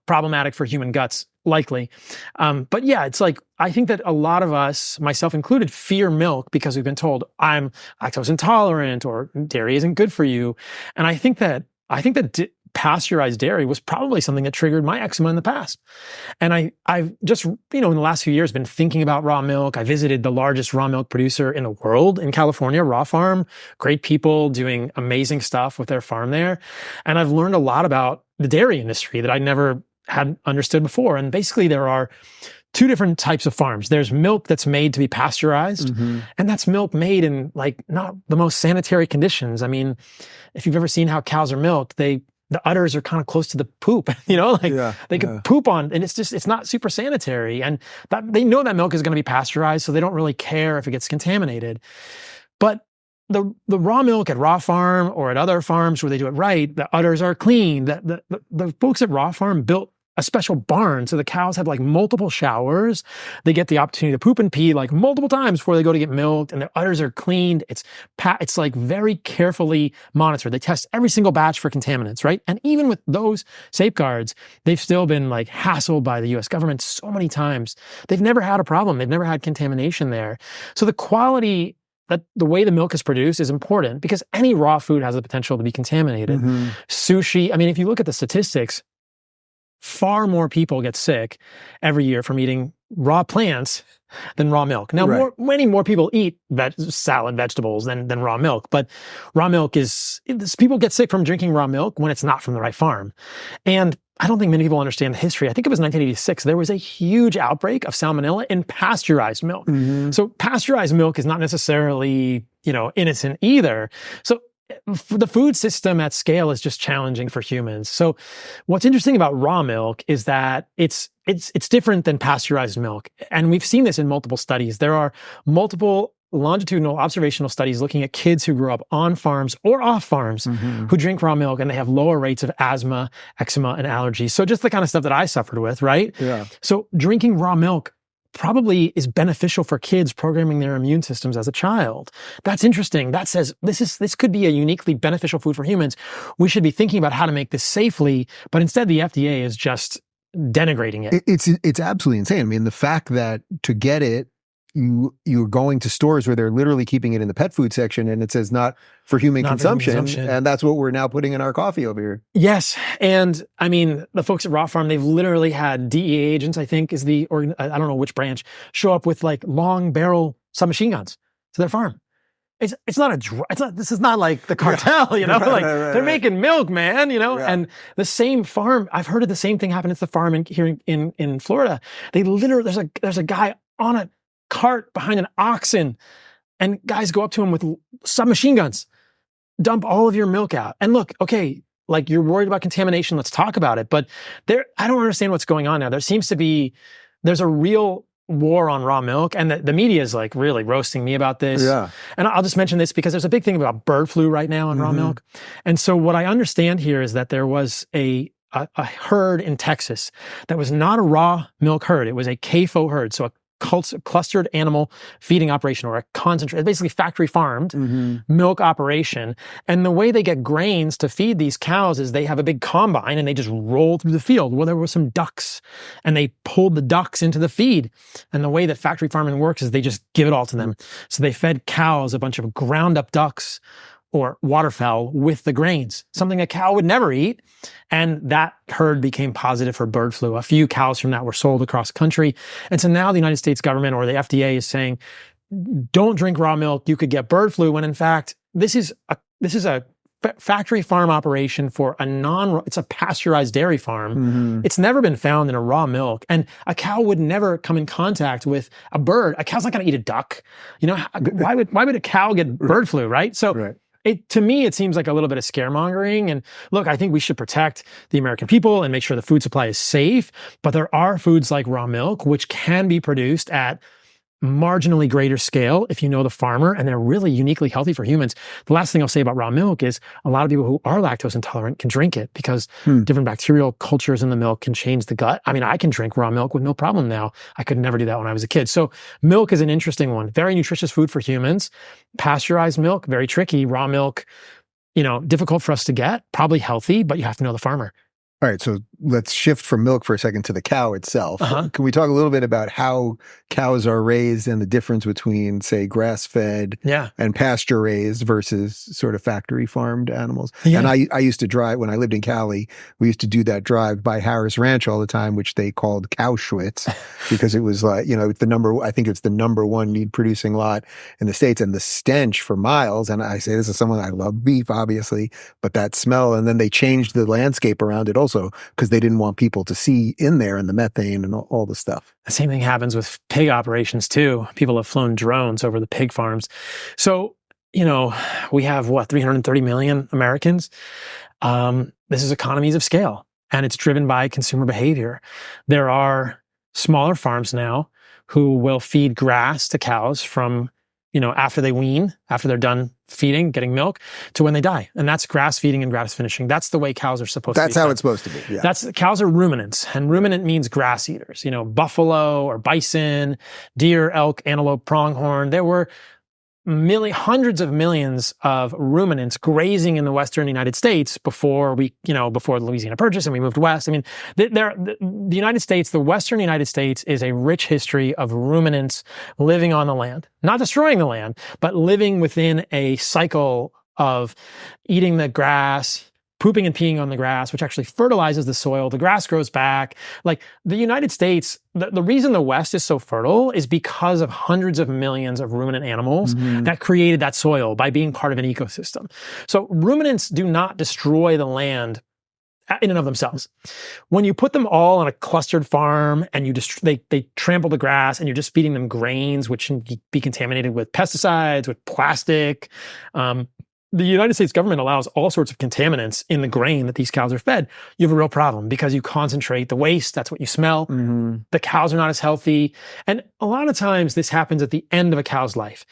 problematic for human guts, likely. But yeah, it's like, I think that a lot of us, myself included, fear milk because we've been told I'm lactose intolerant or dairy isn't good for you. And I think that pasteurized dairy was probably something that triggered my eczema in the past. And I've just, in the last few years been thinking about raw milk. I visited the largest raw milk producer in the world in California, Raw Farm. Great people doing amazing stuff with their farm there. And I've learned a lot about the dairy industry that I never had understood before. And basically there are 2 different types of farms. There's milk that's made to be pasteurized, and that's milk made in not the most sanitary conditions. I mean, if you've ever seen how cows are milked, the udders are kind of close to the poop, they could poop on, and it's not super sanitary. And they know that milk is going to be pasteurized, so they don't really care if it gets contaminated. But the raw milk at Raw Farm or at other farms where they do it right, the udders are clean. The folks at Raw Farm built a special barn. So the cows have multiple showers. They get the opportunity to poop and pee multiple times before they go to get milked, and their udders are cleaned. It's very carefully monitored. They test every single batch for contaminants, right? And even with those safeguards, they've still been hassled by the US government so many times. They've never had a problem. They've never had contamination there. So the quality, that the way the milk is produced is important because any raw food has the potential to be contaminated. Sushi, I mean, if you look at the statistics, far more people get sick every year from eating raw plants than raw milk. Now, many more people eat salad vegetables than raw milk, but raw milk people get sick from drinking raw milk when it's not from the right farm. And I don't think many people understand the history. I think it was 1986. There was a huge outbreak of salmonella in pasteurized milk. So pasteurized milk is not necessarily, innocent either. So the food system at scale is just challenging for humans. So what's interesting about raw milk is that it's different than pasteurized milk. And we've seen this in multiple studies. There are multiple longitudinal observational studies looking at kids who grew up on farms or off farms who drink raw milk, and they have lower rates of asthma, eczema, and allergies. So just the kind of stuff that I suffered with, right? Yeah. So drinking raw milk probably is beneficial for kids programming their immune systems as a child. That's interesting. That says this could be a uniquely beneficial food for humans. We should be thinking about how to make this safely, but instead the FDA is just denigrating it. It's absolutely insane. I mean, the fact that to get it, you're going to stores where they're literally keeping it in the pet food section, and it says not for human consumption, and that's what we're now putting in our coffee over here. Yes, and I mean, the folks at Raw Farm, they've literally had DEA agents, I think is I don't know which branch, show up with long barrel submachine guns to their farm. This is not like the cartel, they're making milk, man, and the same farm, I've heard of the same thing happen at the farm here in Florida. They literally, there's a guy on a cart behind an oxen, and guys go up to him with submachine guns, dump all of your milk out. And look, okay, you're worried about contamination, let's talk about it. But I don't understand what's going on now. There's a real war on raw milk, and the media is really roasting me about this. Yeah. And I'll just mention this because there's a big thing about bird flu right now on raw milk. And so what I understand here is that there was a herd in Texas that was not a raw milk herd. It was a CAFO herd. So a clustered animal feeding operation, or a concentrated, basically factory farmed milk operation. And the way they get grains to feed these cows is they have a big combine and they just roll through the field. Well, there were some ducks and they pulled the ducks into the feed. And the way that factory farming works is they just give it all to them. So they fed cows a bunch of ground up ducks or waterfowl with the grains, something a cow would never eat. And that herd became positive for bird flu. A few cows from that were sold across the country. And so now the United States government or the FDA is saying, don't drink raw milk, you could get bird flu, when in fact, this is a factory farm operation for it's a pasteurized dairy farm. Mm-hmm. It's never been found in a raw milk. And a cow would never come in contact with a bird. A cow's not going to eat a duck. You know, why would a cow get bird flu, right? So Right. to me, it seems like a little bit of scaremongering. And look, I think we should protect the American people and make sure the food supply is safe. But there are foods like raw milk, which can be produced at marginally greater scale if you know the farmer, and they're really uniquely healthy for humans. The last thing I'll say about raw milk is a lot of people who are lactose intolerant can drink it because different bacterial cultures in the milk can change the gut. I mean, I can drink raw milk with no problem now. I could never do that when I was a kid. So milk is an interesting one. Very nutritious food for humans. Pasteurized milk, very tricky. Raw milk, difficult for us to get, probably healthy, but you have to know the farmer. All right, so let's shift from milk for a second to the cow itself. Uh-huh. Can we talk a little bit about how cows are raised and the difference between, say, grass-fed and pasture-raised versus sort of factory-farmed animals? Yeah. And I used to drive, when I lived in Cali, we used to do that drive by Harris Ranch all the time, which they called Cowschwitz, because it was like, I think it's the number one meat-producing lot in the States, and the stench for miles, and I say this as someone, I love beef, obviously, but that smell, and then they changed the landscape around it also, because they didn't want people to see in there and the methane and all the stuff. The same thing happens with pig operations too. People have flown drones over the pig farms. So, we have 330 million Americans. This is economies of scale, and it's driven by consumer behavior. There are smaller farms now who will feed grass to cows from after they wean, after they're done feeding, getting milk, to when they die. And that's grass feeding and grass finishing. That's the way cows are supposed to be. That's how it's supposed to be. Yeah. Cows are ruminants, and ruminant means grass eaters. Buffalo or bison, deer, elk, antelope, pronghorn. There were hundreds of millions of ruminants grazing in the Western United States before the Louisiana Purchase and we moved west. I mean, the United States, the Western United States is a rich history of ruminants living on the land, not destroying the land, but living within a cycle of eating the grass, pooping and peeing on the grass, which actually fertilizes the soil. The grass grows back. Like the United States, the reason the West is so fertile is because of hundreds of millions of ruminant animals that created that soil by being part of an ecosystem. So ruminants do not destroy the land in and of themselves. When you put them all on a clustered farm and they trample the grass and you're just feeding them grains, which can be contaminated with pesticides, with plastic, the United States government allows all sorts of contaminants in the grain that these cows are fed. You have a real problem because you concentrate the waste. That's what you smell. The cows are not as healthy. And a lot of times this happens at the end of a cow's life.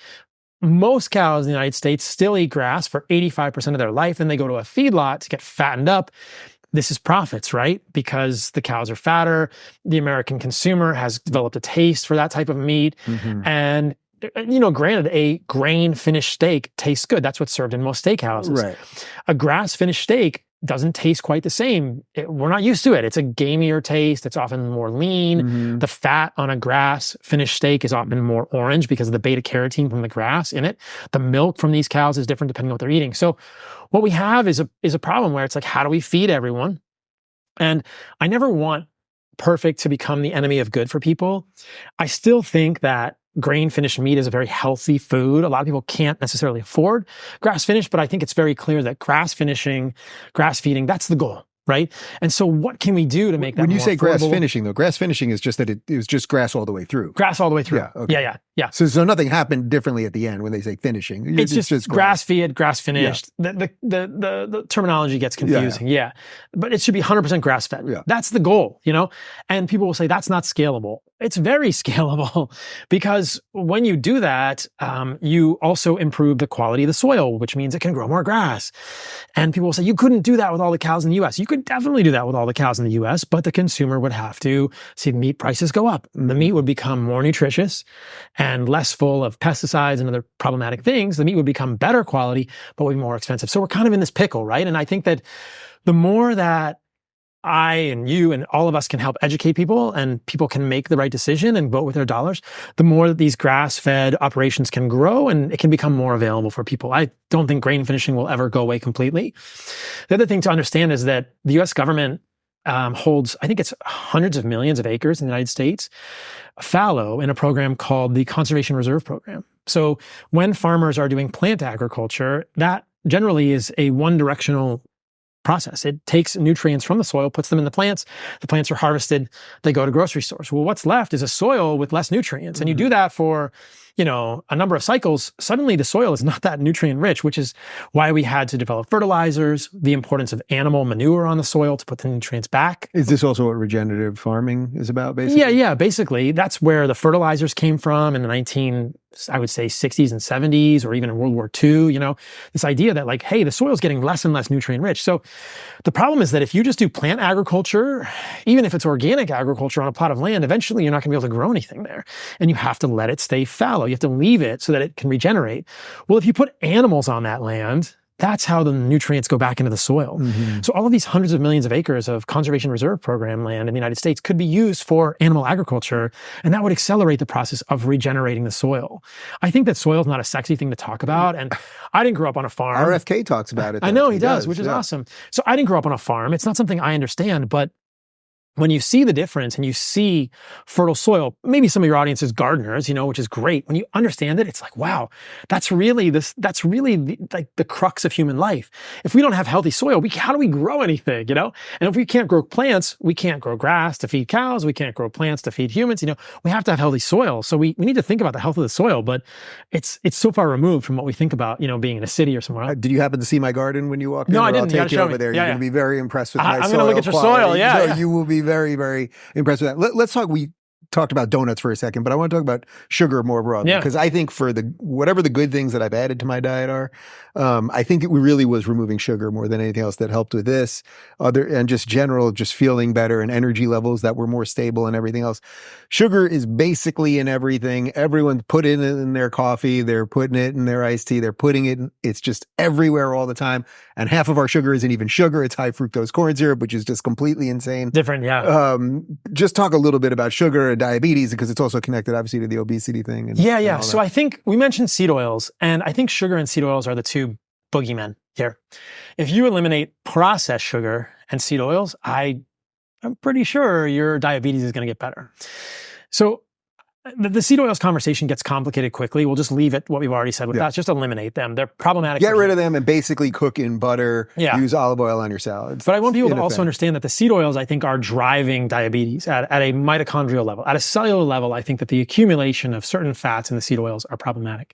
Most cows in the United States still eat grass for 85% of their life, and they go to a feedlot to get fattened up. This is profits, right? Because the cows are fatter. The American consumer has developed a taste for that type of meat. And granted, a grain finished steak tastes good. That's what's served in most steakhouses. Right. A grass finished steak doesn't taste quite the same. We're not used to it. It's a gamier taste. It's often more lean. The fat on a grass finished steak is often more orange because of the beta carotene from the grass in it. The milk from these cows is different depending on what they're eating. So what we have is a problem where it's like, how do we feed everyone? And I never want perfect to become the enemy of good for people. I still think that grain-finished meat is a very healthy food. A lot of people can't necessarily afford grass-finished, but I think it's very clear that grass finishing, grass feeding, that's the goal, right? And so what can we do to make that more affordable? When you say grass finishing, though, grass finishing is just that it was just grass all the way through. Grass all the way through. Yeah. Okay. Yeah. So nothing happened differently at the end when they say finishing. It's just grass-fed, grass-finished. Yeah. The terminology gets confusing. Yeah. But it should be 100% grass-fed. Yeah. That's the goal, And people will say that's not scalable. It's very scalable because when you do that, you also improve the quality of the soil, which means it can grow more grass. And people will say, you couldn't do that with all the cows in the U.S. You could definitely do that with all the cows in the U.S., but the consumer would have to see the meat prices go up. The meat would become more nutritious and less full of pesticides and other problematic things. The meat would become better quality, but would be more expensive. So we're kind of in this pickle, right? And I think that the more that I and you and all of us can help educate people and people can make the right decision and vote with their dollars, the more that these grass-fed operations can grow and it can become more available for people. I don't think grain finishing will ever go away completely. The other thing to understand is that the US government holds, I think it's hundreds of millions of acres in the United States, fallow in a program called the Conservation Reserve Program. So when farmers are doing plant agriculture, that generally is a one-directional process. It takes nutrients from the soil, puts them in the plants are harvested, they go to grocery stores. Well, what's left is a soil with less nutrients. And you do that for, a number of cycles, suddenly the soil is not that nutrient rich, which is why we had to develop fertilizers, the importance of animal manure on the soil to put the nutrients back. Is this also what regenerative farming is about, basically? Yeah. Basically, that's where the fertilizers came from in the 60s and 70s, or even in World War II, this idea that hey, the soil's getting less and less nutrient rich. So the problem is that if you just do plant agriculture, even if it's organic agriculture on a plot of land, eventually you're not gonna be able to grow anything there. And you have to let it stay fallow. You have to leave it so that it can regenerate. Well, if you put animals on that land, that's how the nutrients go back into the soil. So all of these hundreds of millions of acres of Conservation Reserve Program land in the United States could be used for animal agriculture, and that would accelerate the process of regenerating the soil. I think that soil is not a sexy thing to talk about, and I didn't grow up on a farm. RFK talks about it, though. I know he does, which is awesome. So I didn't grow up on a farm. It's not something I understand, but when you see the difference and you see fertile soil, maybe some of your audience is gardeners, which is great. When you understand it, it's wow, that's really the crux of human life. If we don't have healthy soil, how do we grow anything, And if we can't grow plants, we can't grow grass to feed cows, we can't grow plants to feed humans, we have to have healthy soil. So we need to think about the health of the soil, but it's so far removed from what we think about, being in a city or somewhere else. Did you happen to see my garden when you walked in? No, I didn't. I'll take you over there. You're going to be very impressed with my soil. I'm going to look at your soil, yeah. You will be very, very impressed with that. Let's talk. We talked about donuts for a second, but I want to talk about sugar more broadly, because I think for whatever the good things that I've added to my diet are, I think it really was removing sugar more than anything else that helped with this. And just feeling better and energy levels that were more stable and everything else. Sugar is basically in everything. Everyone's put it in their coffee. They're putting it in their iced tea. They're putting it. It's just everywhere all the time. And half of our sugar isn't even sugar. It's high fructose corn syrup, which is just completely insane. Different, yeah. Just talk a little bit about sugar and diabetes, because it's also connected, obviously, to the obesity thing. And So I think we mentioned seed oils, and I think sugar and seed oils are the two boogeymen here. If you eliminate processed sugar and seed oils, I'm pretty sure your diabetes is going to get better. So the seed oils conversation gets complicated quickly. We'll just leave it what we've already said with that. Just eliminate them. They're problematic. Get rid of them and basically cook in butter. Use olive oil on your salads. But I want people to also understand that the seed oils, I think, are driving diabetes at a mitochondrial level. At a cellular level, I think that the accumulation of certain fats in the seed oils are problematic.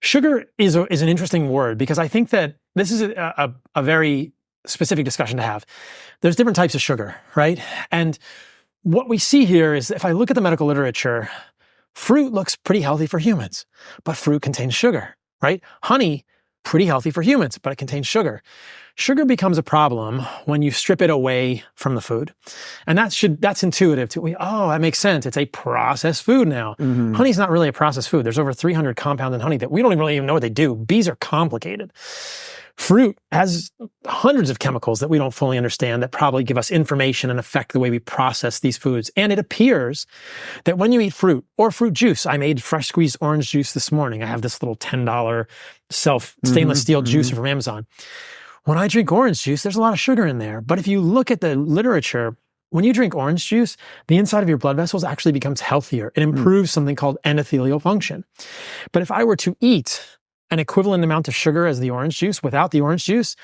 Sugar is an interesting word, because I think that this is a very specific discussion to have. There's different types of sugar, right? And what we see here is, if I look at the medical literature, fruit looks pretty healthy for humans, but fruit contains sugar, right? Honey, pretty healthy for humans, but it contains sugar. Sugar becomes a problem when you strip it away from the food. And that's intuitive to me. Oh, that makes sense. It's a processed food now. Honey's not really a processed food. There's over 300 compounds in honey that we don't really even know what they do. Bees are complicated. Fruit has hundreds of chemicals that we don't fully understand that probably give us information and affect the way we process these foods. And it appears that when you eat fruit or fruit juice, I made fresh squeezed orange juice this morning. I have this little $10 stainless steel juicer from Amazon. When I drink orange juice, there's a lot of sugar in there. But if you look at the literature, when you drink orange juice, the inside of your blood vessels actually becomes healthier. It improves something called endothelial function. But if I were to eat an equivalent amount of sugar as the orange juice without the orange juice,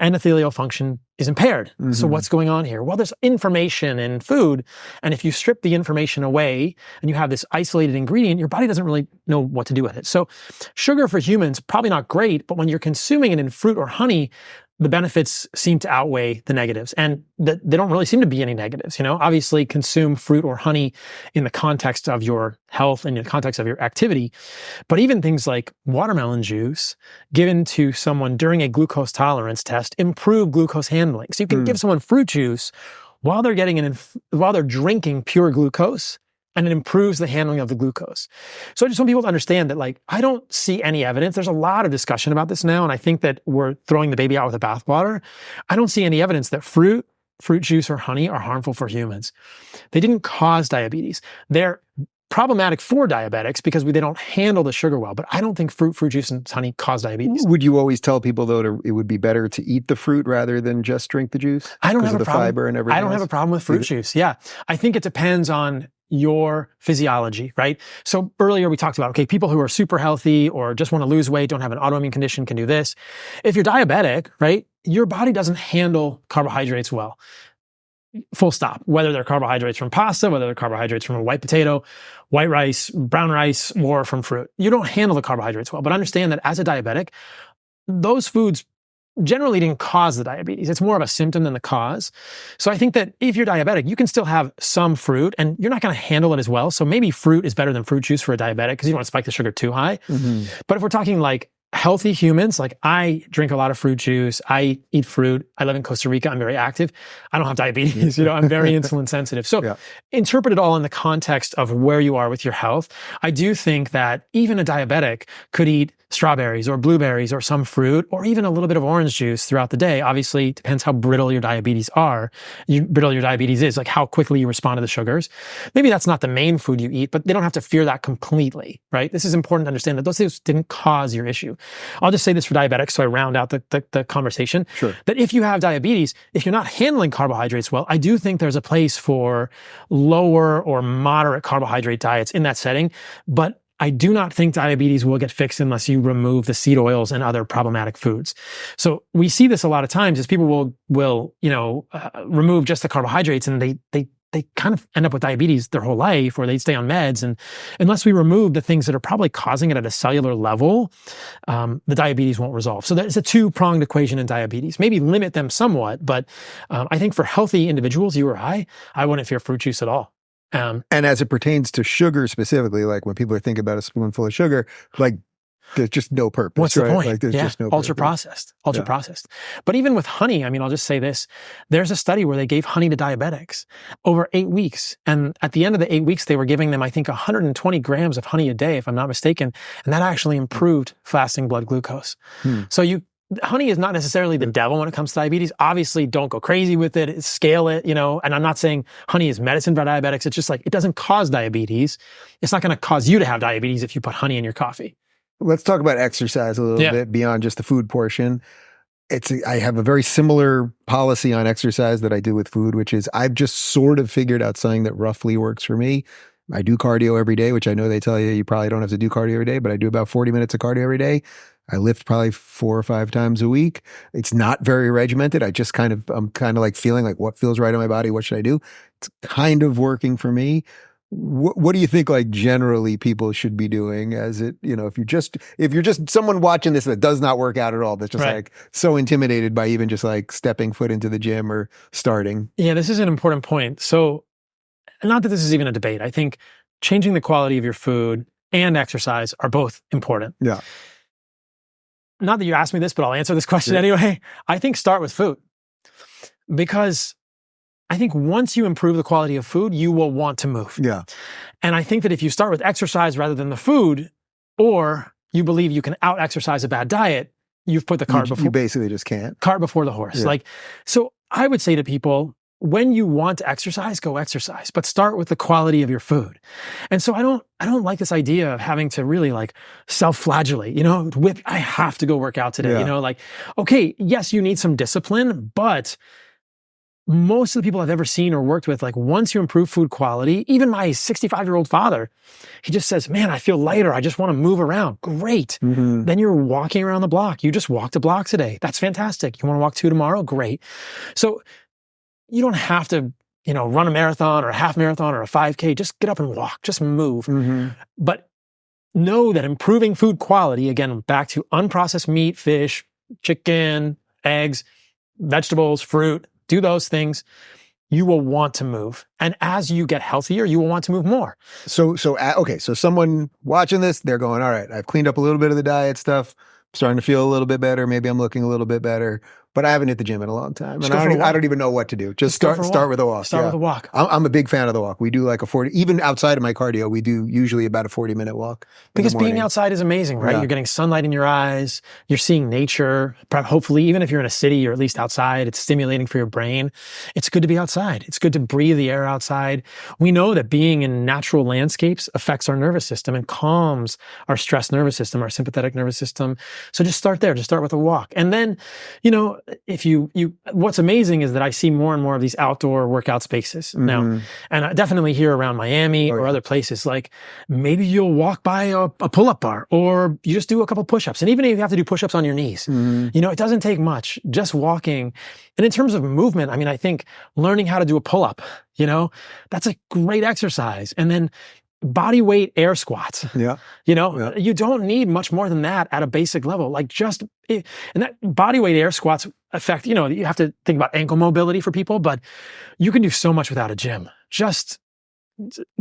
endothelial function is impaired. So what's going on here? Well, there's information in food, and if you strip the information away and you have this isolated ingredient, your body doesn't really know what to do with it. So sugar for humans, probably not great, but when you're consuming it in fruit or honey, the benefits seem to outweigh the negatives, and they don't really seem to be any negatives. Obviously consume fruit or honey in the context of your health and in the context of your activity. But even things like watermelon juice given to someone during a glucose tolerance test improve glucose handling. So you can give someone fruit juice while they're while they're drinking pure glucose, and it improves the handling of the glucose. So I just want people to understand that, I don't see any evidence. There's a lot of discussion about this now, and I think that we're throwing the baby out with the bathwater. I don't see any evidence that fruit fruit juice or honey are harmful for humans. They didn't cause diabetes. They're problematic for diabetics because they don't handle the sugar well. But I don't think fruit juice and honey cause diabetes. Would you always tell people though it would be better to eat the fruit rather than just drink the juice? I don't have a problem. Fiber and everything. I don't have a problem with fruit juice. Yeah, I think it depends on your physiology, right? So earlier we talked about, okay, people who are super healthy or just want to lose weight, don't have an autoimmune condition, can do this. If you're diabetic, right, your body doesn't handle carbohydrates well. Full stop. Whether they're carbohydrates from pasta, whether they're carbohydrates from a white potato, white rice, brown rice, or from fruit. You don't handle the carbohydrates well. But understand that as a diabetic, those foods generally didn't cause the diabetes. It's more of a symptom than the cause. So I think that if you're diabetic, you can still have some fruit and you're not going to handle it as well. So maybe fruit is better than fruit juice for a diabetic because you don't want to spike the sugar too high. Mm-hmm. But if we're talking like healthy humans, like I drink a lot of fruit juice, I eat fruit, I live in Costa Rica, I'm very active, I don't have diabetes, I'm very insulin sensitive. So interpret it all in the context of where you are with your health. I do think that even a diabetic could eat strawberries or blueberries or some fruit or even a little bit of orange juice throughout the day. Obviously, it depends how brittle your diabetes is, like how quickly you respond to the sugars. Maybe that's not the main food you eat, but they don't have to fear that completely, right? This is important to understand that those things didn't cause your issue. I'll just say this for diabetics, so I round out the conversation. Sure. That if you have diabetes, if you're not handling carbohydrates well, I do think there's a place for lower or moderate carbohydrate diets in that setting, but I do not think diabetes will get fixed unless you remove the seed oils and other problematic foods. So we see this a lot of times as people will remove just the carbohydrates and they kind of end up with diabetes their whole life, or they stay on meds. And unless we remove the things that are probably causing it at a cellular level, the diabetes won't resolve. So there's a two-pronged equation in diabetes. Maybe limit them somewhat, but I think for healthy individuals, you or I wouldn't fear fruit juice at all. And as it pertains to sugar specifically, like when people are thinking about a spoonful of sugar, like there's just no purpose. What's the point? Like there's just no ultra processed. But even with honey, I mean, I'll just say this. There's a study where they gave honey to diabetics over 8 weeks. And at the end of the 8 weeks, they were giving them, I think, 120 grams of honey a day, if I'm not mistaken. And that actually improved fasting blood glucose. So honey is not necessarily the devil when it comes to diabetes. Obviously, don't go crazy with it, scale it, and I'm not saying honey is medicine for diabetics. It's just like, it doesn't cause diabetes. It's not going to cause you to have diabetes if you put honey in your coffee. Let's talk about exercise a little bit beyond just the food portion. I have a very similar policy on exercise that I do with food, which is I've just sort of figured out something that roughly works for me. I do cardio every day, which I know they tell you probably don't have to do cardio every day, but I do about 40 minutes of cardio every day. I lift probably 4 or 5 times a week. It's not very regimented. I'm kind of like feeling like what feels right on my body. What should I do? It's kind of working for me. What do you think, like, generally people should be doing as it, if you're just someone watching this that does not work out at all, that's just like so intimidated by even just like stepping foot into the gym or starting? Yeah, this is an important point. So not that this is even a debate. I think changing the quality of your food and exercise are both important. Yeah. Not that you asked me this, but I'll answer this question anyway. I think start with food, because I think once you improve the quality of food, you will want to move. Yeah. And I think that if you start with exercise rather than the food, or you believe you can out-exercise a bad diet, you've put the cart before... You basically just can't. Cart before the horse. Yeah. So I would say to people, when you want to exercise, go exercise, but start with the quality of your food. And so I don't like this idea of having to really like self-flagellate, I have to go work out today, okay, yes, you need some discipline, but most of the people I've ever seen or worked with, like once you improve food quality, even my 65-year-old father, he just says, man, I feel lighter. I just want to move around. Great. Mm-hmm. Then you're walking around the block. You just walked a block today. That's fantastic. You want to walk 2 tomorrow? Great. So you don't have to, run a marathon or a half marathon or a 5K. Just get up and walk. Just move. Mm-hmm. But know that improving food quality, again, back to unprocessed meat, fish, chicken, eggs, vegetables, fruit, do those things, you will want to move. And as you get healthier, you will want to move more. So someone watching this, they're going, all right, I've cleaned up a little bit of the diet stuff, starting to feel a little bit better. Maybe I'm looking a little bit better. but I haven't hit the gym in a long time. Just And go for a I walk. don't even know what to do. Just go for a start walk. with a walk. Start yeah. with a walk. I'm a big fan of the walk. We do like a 40, even outside of my cardio, we do usually about a 40-minute walk. Because being outside is amazing, right? Yeah. You're getting sunlight in your eyes. You're seeing nature. Hopefully, even if you're in a city, you're at least outside. It's stimulating for your brain. It's good to be outside. It's good to breathe the air outside. We know that being in natural landscapes affects our nervous system and calms our stressed nervous system, our sympathetic nervous system. So just start there. Just start with a walk. And then, if you what's amazing is that I see more and more of these outdoor workout spaces now. And I definitely here around Miami or other places, like maybe you'll walk by a pull-up bar, or you just do a couple push-ups. And even if you have to do push-ups on your knees, it doesn't take much, just walking. And in terms of movement, I mean, I think learning how to do a pull-up, that's a great exercise. And then body weight air squats. Yeah. You don't need much more than that at a basic level. And that body weight air squats affect, you have to think about ankle mobility for people, but you can do so much without a gym. Just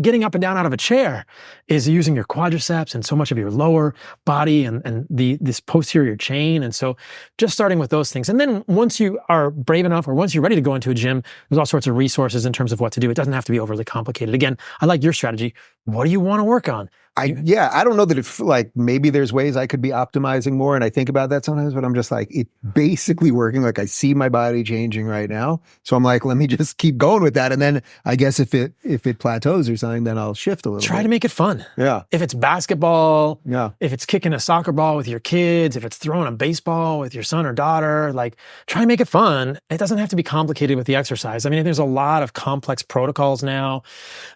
getting up and down out of a chair is using your quadriceps and so much of your lower body and this posterior chain. And so just starting with those things. And then once you are brave enough, or once you're ready to go into a gym, there's all sorts of resources in terms of what to do. It doesn't have to be overly complicated. Again, I like your strategy. What do you want to work on? I don't know that it's like, maybe there's ways I could be optimizing more. And I think about that sometimes, but I'm just like, it's basically working. Like I see my body changing right now. So I'm like, let me just keep going with that. And then I guess if it plateaus or something, then I'll shift a little Try bit. to make it fun. Yeah. If it's basketball, Yeah. if it's kicking a soccer ball with your kids, if it's throwing a baseball with your son or daughter, like try and make it fun. It doesn't have to be complicated with the exercise. I mean, there's a lot of complex protocols now.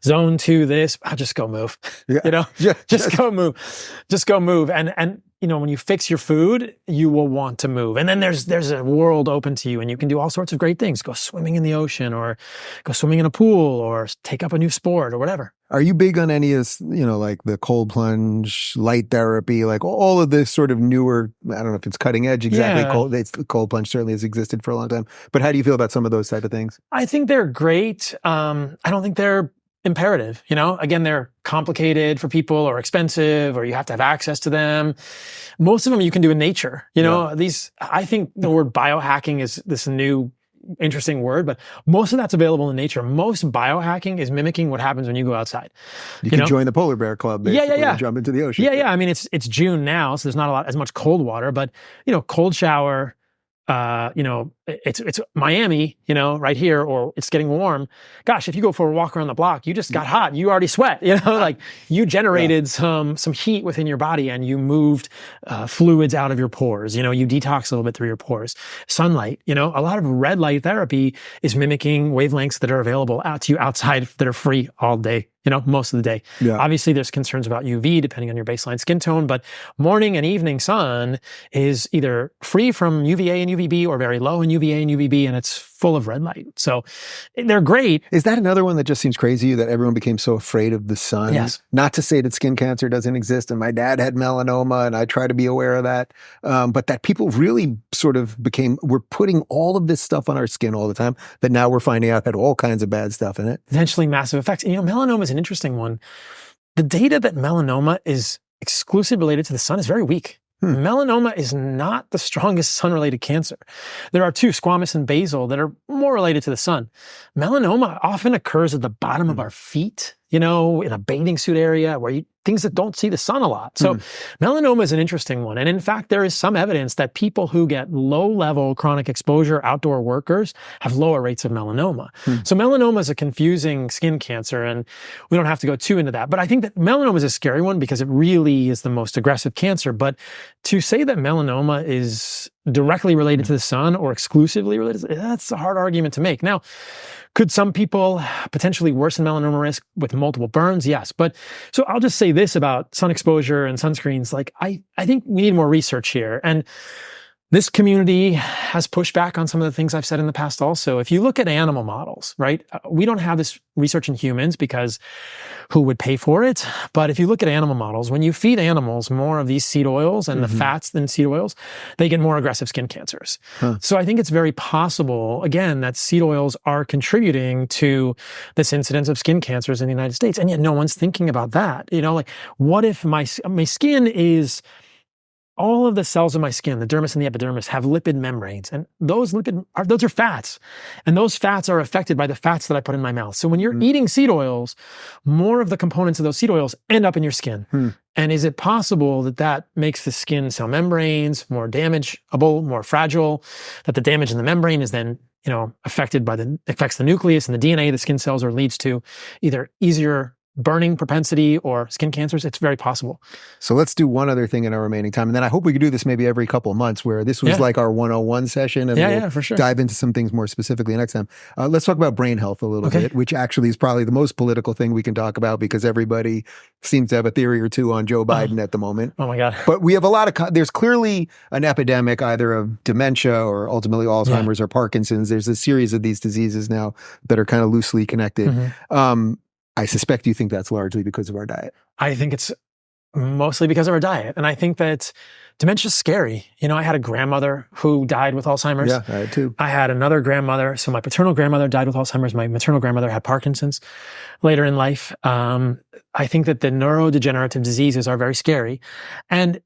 Zone 2 this, I'll just go move. Yeah. Just go move. Just go move. And when you fix your food, you will want to move. And then there's a world open to you, and you can do all sorts of great things. Go swimming in the ocean, or go swimming in a pool, or take up a new sport, or whatever. Are you big on any of, like the cold plunge, light therapy, like all of this sort of newer, I don't know if it's cutting edge exactly. Yeah. Cold plunge certainly has existed for a long time. But how do you feel about some of those type of things? I think they're great. I don't think they're imperative. Again, they're complicated for people, or expensive, or you have to have access to them. Most of them you can do in nature. I think the word biohacking is this new interesting word, but most of that's available in nature. Most biohacking is mimicking what happens when you go outside. You can join the polar bear club, basically, and jump into the ocean. Yeah. I mean, it's June now, so there's not as much cold water, but cold shower. It's Miami, right here, or it's getting warm. Gosh, if you go for a walk around the block, you just got hot. You already sweat, like you generated some heat within your body, and you moved fluids out of your pores. You detox a little bit through your pores. Sunlight, a lot of red light therapy is mimicking wavelengths that are available out to you outside that are free all day. Most of the day. Yeah. Obviously, there's concerns about UV depending on your baseline skin tone, but morning and evening sun is either free from UVA and UVB, or very low in UVA and UVB, and it's full of red light. So they're great. Is that another one that just seems crazy, that everyone became so afraid of the sun? Yes. Not to say that skin cancer doesn't exist, and my dad had melanoma, and I try to be aware of that, but that people really sort of we're putting all of this stuff on our skin all the time, that now we're finding out had all kinds of bad stuff in it. Potentially massive effects. Melanoma is an interesting one. The data that melanoma is exclusively related to the sun is very weak. Melanoma is not the strongest sun-related cancer. There are two, squamous and basal, that are more related to the sun. Melanoma often occurs at the bottom of our feet, in a bathing suit area, where things that don't see the sun a lot. So melanoma is an interesting one. And in fact, there is some evidence that people who get low-level chronic exposure, outdoor workers, have lower rates of melanoma. So melanoma is a confusing skin cancer, and we don't have to go too into that. But I think that melanoma is a scary one because it really is the most aggressive cancer. But to say that melanoma is directly related to the sun or exclusively related, that's a hard argument to make. Now, could some people potentially worsen melanoma risk with multiple burns? Yes. But so I'll just say this about sun exposure and sunscreens. Like, I think we need more research here. And this community has pushed back on some of the things I've said in the past also. If you look at animal models, right? We don't have this research in humans because who would pay for it? But if you look at animal models, when you feed animals more of these seed oils and the fats than seed oils, they get more aggressive skin cancers. So I think it's very possible, again, that seed oils are contributing to this incidence of skin cancers in the United States. And yet no one's thinking about that. Like, what if my skin is all of the cells of my skin, the dermis and the epidermis, have lipid membranes. And those are fats. And those fats are affected by the fats that I put in my mouth. So when you're eating seed oils, more of the components of those seed oils end up in your skin. And is it possible that that makes the skin cell membranes more damageable, more fragile, that the damage in the membrane is then, affects the nucleus and the DNA of the skin cells, or leads to either easier burning propensity or skin cancers? It's very possible. So let's do one other thing in our remaining time. And then I hope we could do this maybe every couple of months, where this was like our 101 session. And we'll for sure. dive into some things more specifically next time. Let's talk about brain health a little bit, which actually is probably the most political thing we can talk about, because everybody seems to have a theory or two on Joe Biden at the moment. Oh my God. But we have a lot of, there's clearly an epidemic either of dementia or ultimately Alzheimer's or Parkinson's. There's a series of these diseases now that are kind of loosely connected. I suspect you think that's largely because of our diet. I think it's mostly because of our diet. And I think that dementia is scary. I had a grandmother who died with Alzheimer's. Yeah, I had too. I had another grandmother. So my paternal grandmother died with Alzheimer's. My maternal grandmother had Parkinson's later in life. I think that the neurodegenerative diseases are very scary. And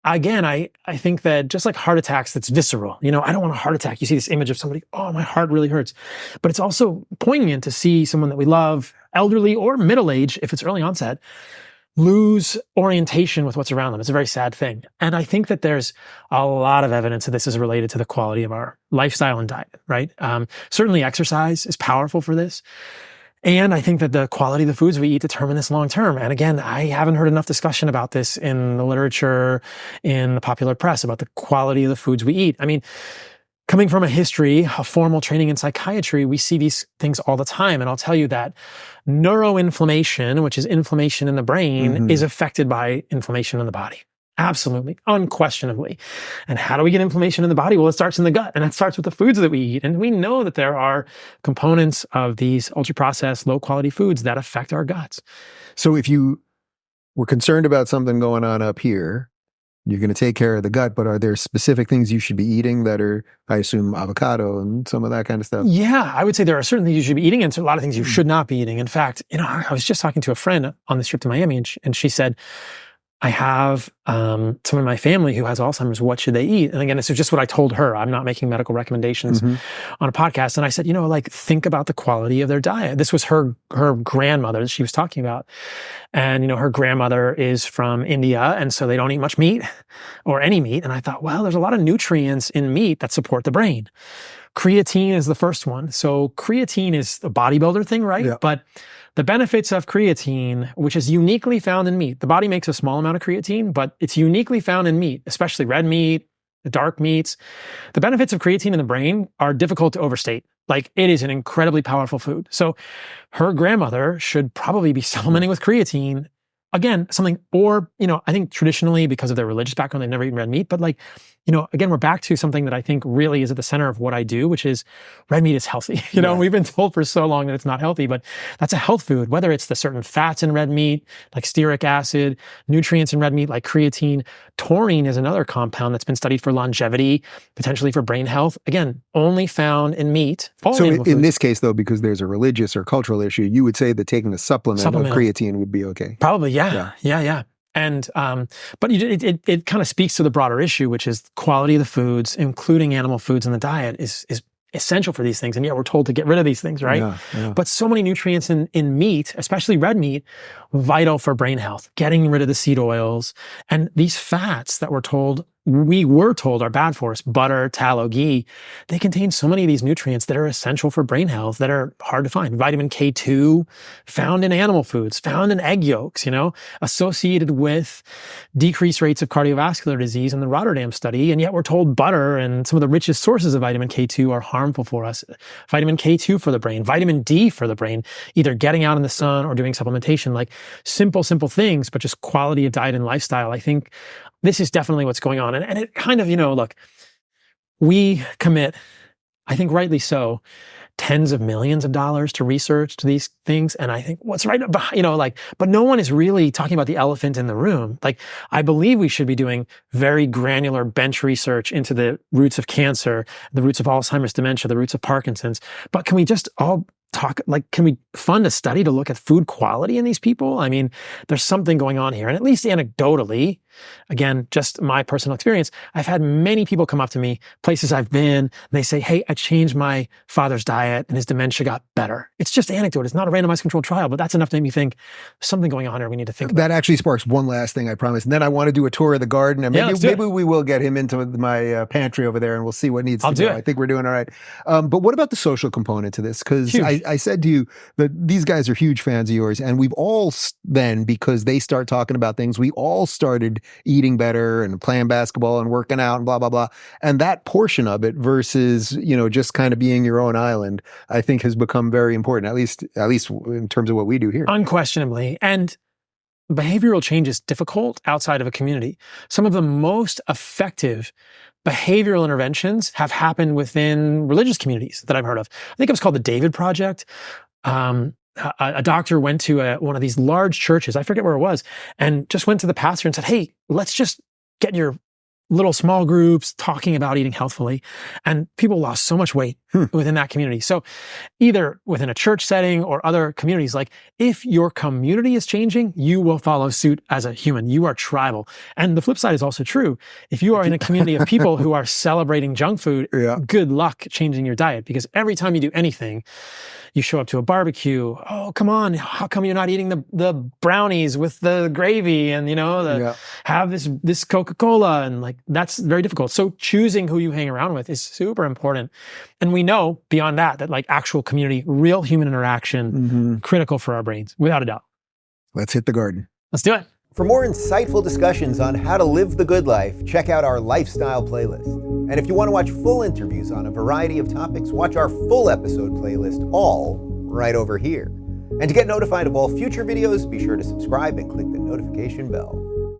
again, I think that just like heart attacks, that's visceral. I don't want a heart attack. You see this image of somebody, oh, my heart really hurts. But it's also poignant to see someone that we love, elderly or middle-aged, if it's early onset, lose orientation with what's around them. It's a very sad thing. And I think that there's a lot of evidence that this is related to the quality of our lifestyle and diet, right? Certainly exercise is powerful for this. And I think that the quality of the foods we eat determine this long term. And again, I haven't heard enough discussion about this in the literature, in the popular press, about the quality of the foods we eat. I mean, coming from a history, a formal training in psychiatry, we see these things all the time. And I'll tell you that neuroinflammation, which is inflammation in the brain, is affected by inflammation in the body. Absolutely, unquestionably. And how do we get inflammation in the body? Well, it starts in the gut, and it starts with the foods that we eat. And we know that there are components of these ultra-processed, low-quality foods that affect our guts. So if you were concerned about something going on up here, you're going to take care of the gut, but are there specific things you should be eating that are, I assume, avocado and some of that kind of stuff? Yeah, I would say there are certain things you should be eating and a lot of things you should not be eating. In fact, I was just talking to a friend on this trip to Miami, and she said, I have someone in my family who has Alzheimer's. What should they eat? And again, this is just what I told her. I'm not making medical recommendations on a podcast. And I said, think about the quality of their diet. This was her grandmother that she was talking about. And, her grandmother is from India. And so they don't eat much meat or any meat. And I thought, well, there's a lot of nutrients in meat that support the brain. Creatine is the first one. So creatine is a bodybuilder thing, right? Yeah. But the benefits of creatine, which is uniquely found in meat. The body makes a small amount of creatine, but it's uniquely found in meat, especially red meat, the dark meats. The benefits of creatine in the brain are difficult to overstate. Like, it is an incredibly powerful food. So her grandmother should probably be supplementing with creatine. Again, something, or, I think traditionally, because of their religious background, they've never eaten red meat. But again, we're back to something that I think really is at the center of what I do, which is red meat is healthy. We've been told for so long that it's not healthy, but that's a health food, whether it's the certain fats in red meat, like stearic acid, nutrients in red meat, like creatine. Taurine is another compound that's been studied for longevity, potentially for brain health. Again, only found in meat. So in this case, though, because there's a religious or cultural issue, you would say that taking a supplement of creatine would be okay? Probably, yeah. And, but it kind of speaks to the broader issue, which is quality of the foods, including animal foods in the diet, is essential for these things. And yet we're told to get rid of these things, right? Yeah. But so many nutrients in meat, especially red meat, vital for brain health, getting rid of the seed oils and these fats that we were told are bad for us, butter, tallow, ghee. They contain so many of these nutrients that are essential for brain health that are hard to find. Vitamin K2, found in animal foods, found in egg yolks, associated with decreased rates of cardiovascular disease in the Rotterdam study. And yet we're told butter and some of the richest sources of vitamin K2 are harmful for us. Vitamin K2 for the brain, vitamin D for the brain, either getting out in the sun or doing supplementation, like simple things, but just quality of diet and lifestyle. I think this is definitely what's going on. And it kind of, look, we commit, I think rightly so, tens of millions of dollars to research to these things. And I think what's right behind, but no one is really talking about the elephant in the room. Like, I believe we should be doing very granular bench research into the roots of cancer, the roots of Alzheimer's, dementia, the roots of Parkinson's. But can we just all can we fund a study to look at food quality in these people? I mean, there's something going on here. And at least anecdotally, again, just my personal experience, I've had many people come up to me, places I've been, and they say, hey, I changed my father's diet and his dementia got better. It's just anecdote. It's not a randomized controlled trial, but that's enough to make me think something going on here we need to think about. That actually sparks one last thing, I promise. And then I want to do a tour of the garden. And maybe we will get him into my pantry over there and we'll see what needs to go. I think we're doing all right. But what about the social component to this? Because I said to you that these guys are huge fans of yours, and we've all then, because they start talking about things, we all started eating better and playing basketball and working out and blah, blah, blah. And that portion of it versus, just kind of being your own island, I think has become very important, at least in terms of what we do here. Unquestionably. And behavioral change is difficult outside of a community. Some of the most effective behavioral interventions have happened within religious communities that I've heard of. I think it was called the David Project. A doctor went to one of these large churches, I forget where it was, and just went to the pastor and said, hey, let's just get your little small groups talking about eating healthfully. And people lost so much weight within that community. So either within a church setting or other communities, like if your community is changing, you will follow suit as a human. You are tribal. And the flip side is also true. If you are in a community of people who are celebrating junk food, good luck changing your diet, because every time you do anything, you show up to a barbecue. Oh, come on. How come you're not eating the brownies with the gravy and, have this Coca-Cola? And like, that's very difficult. So choosing who you hang around with is super important. And we know beyond that like actual community, real human interaction, critical for our brains, without a doubt. Let's hit the garden. Let's do it. For more insightful discussions on how to live the good life, check out our lifestyle playlist. And if you want to watch full interviews on a variety of topics, watch our full episode playlist, all right over here. And to get notified of all future videos, be sure to subscribe and click the notification bell.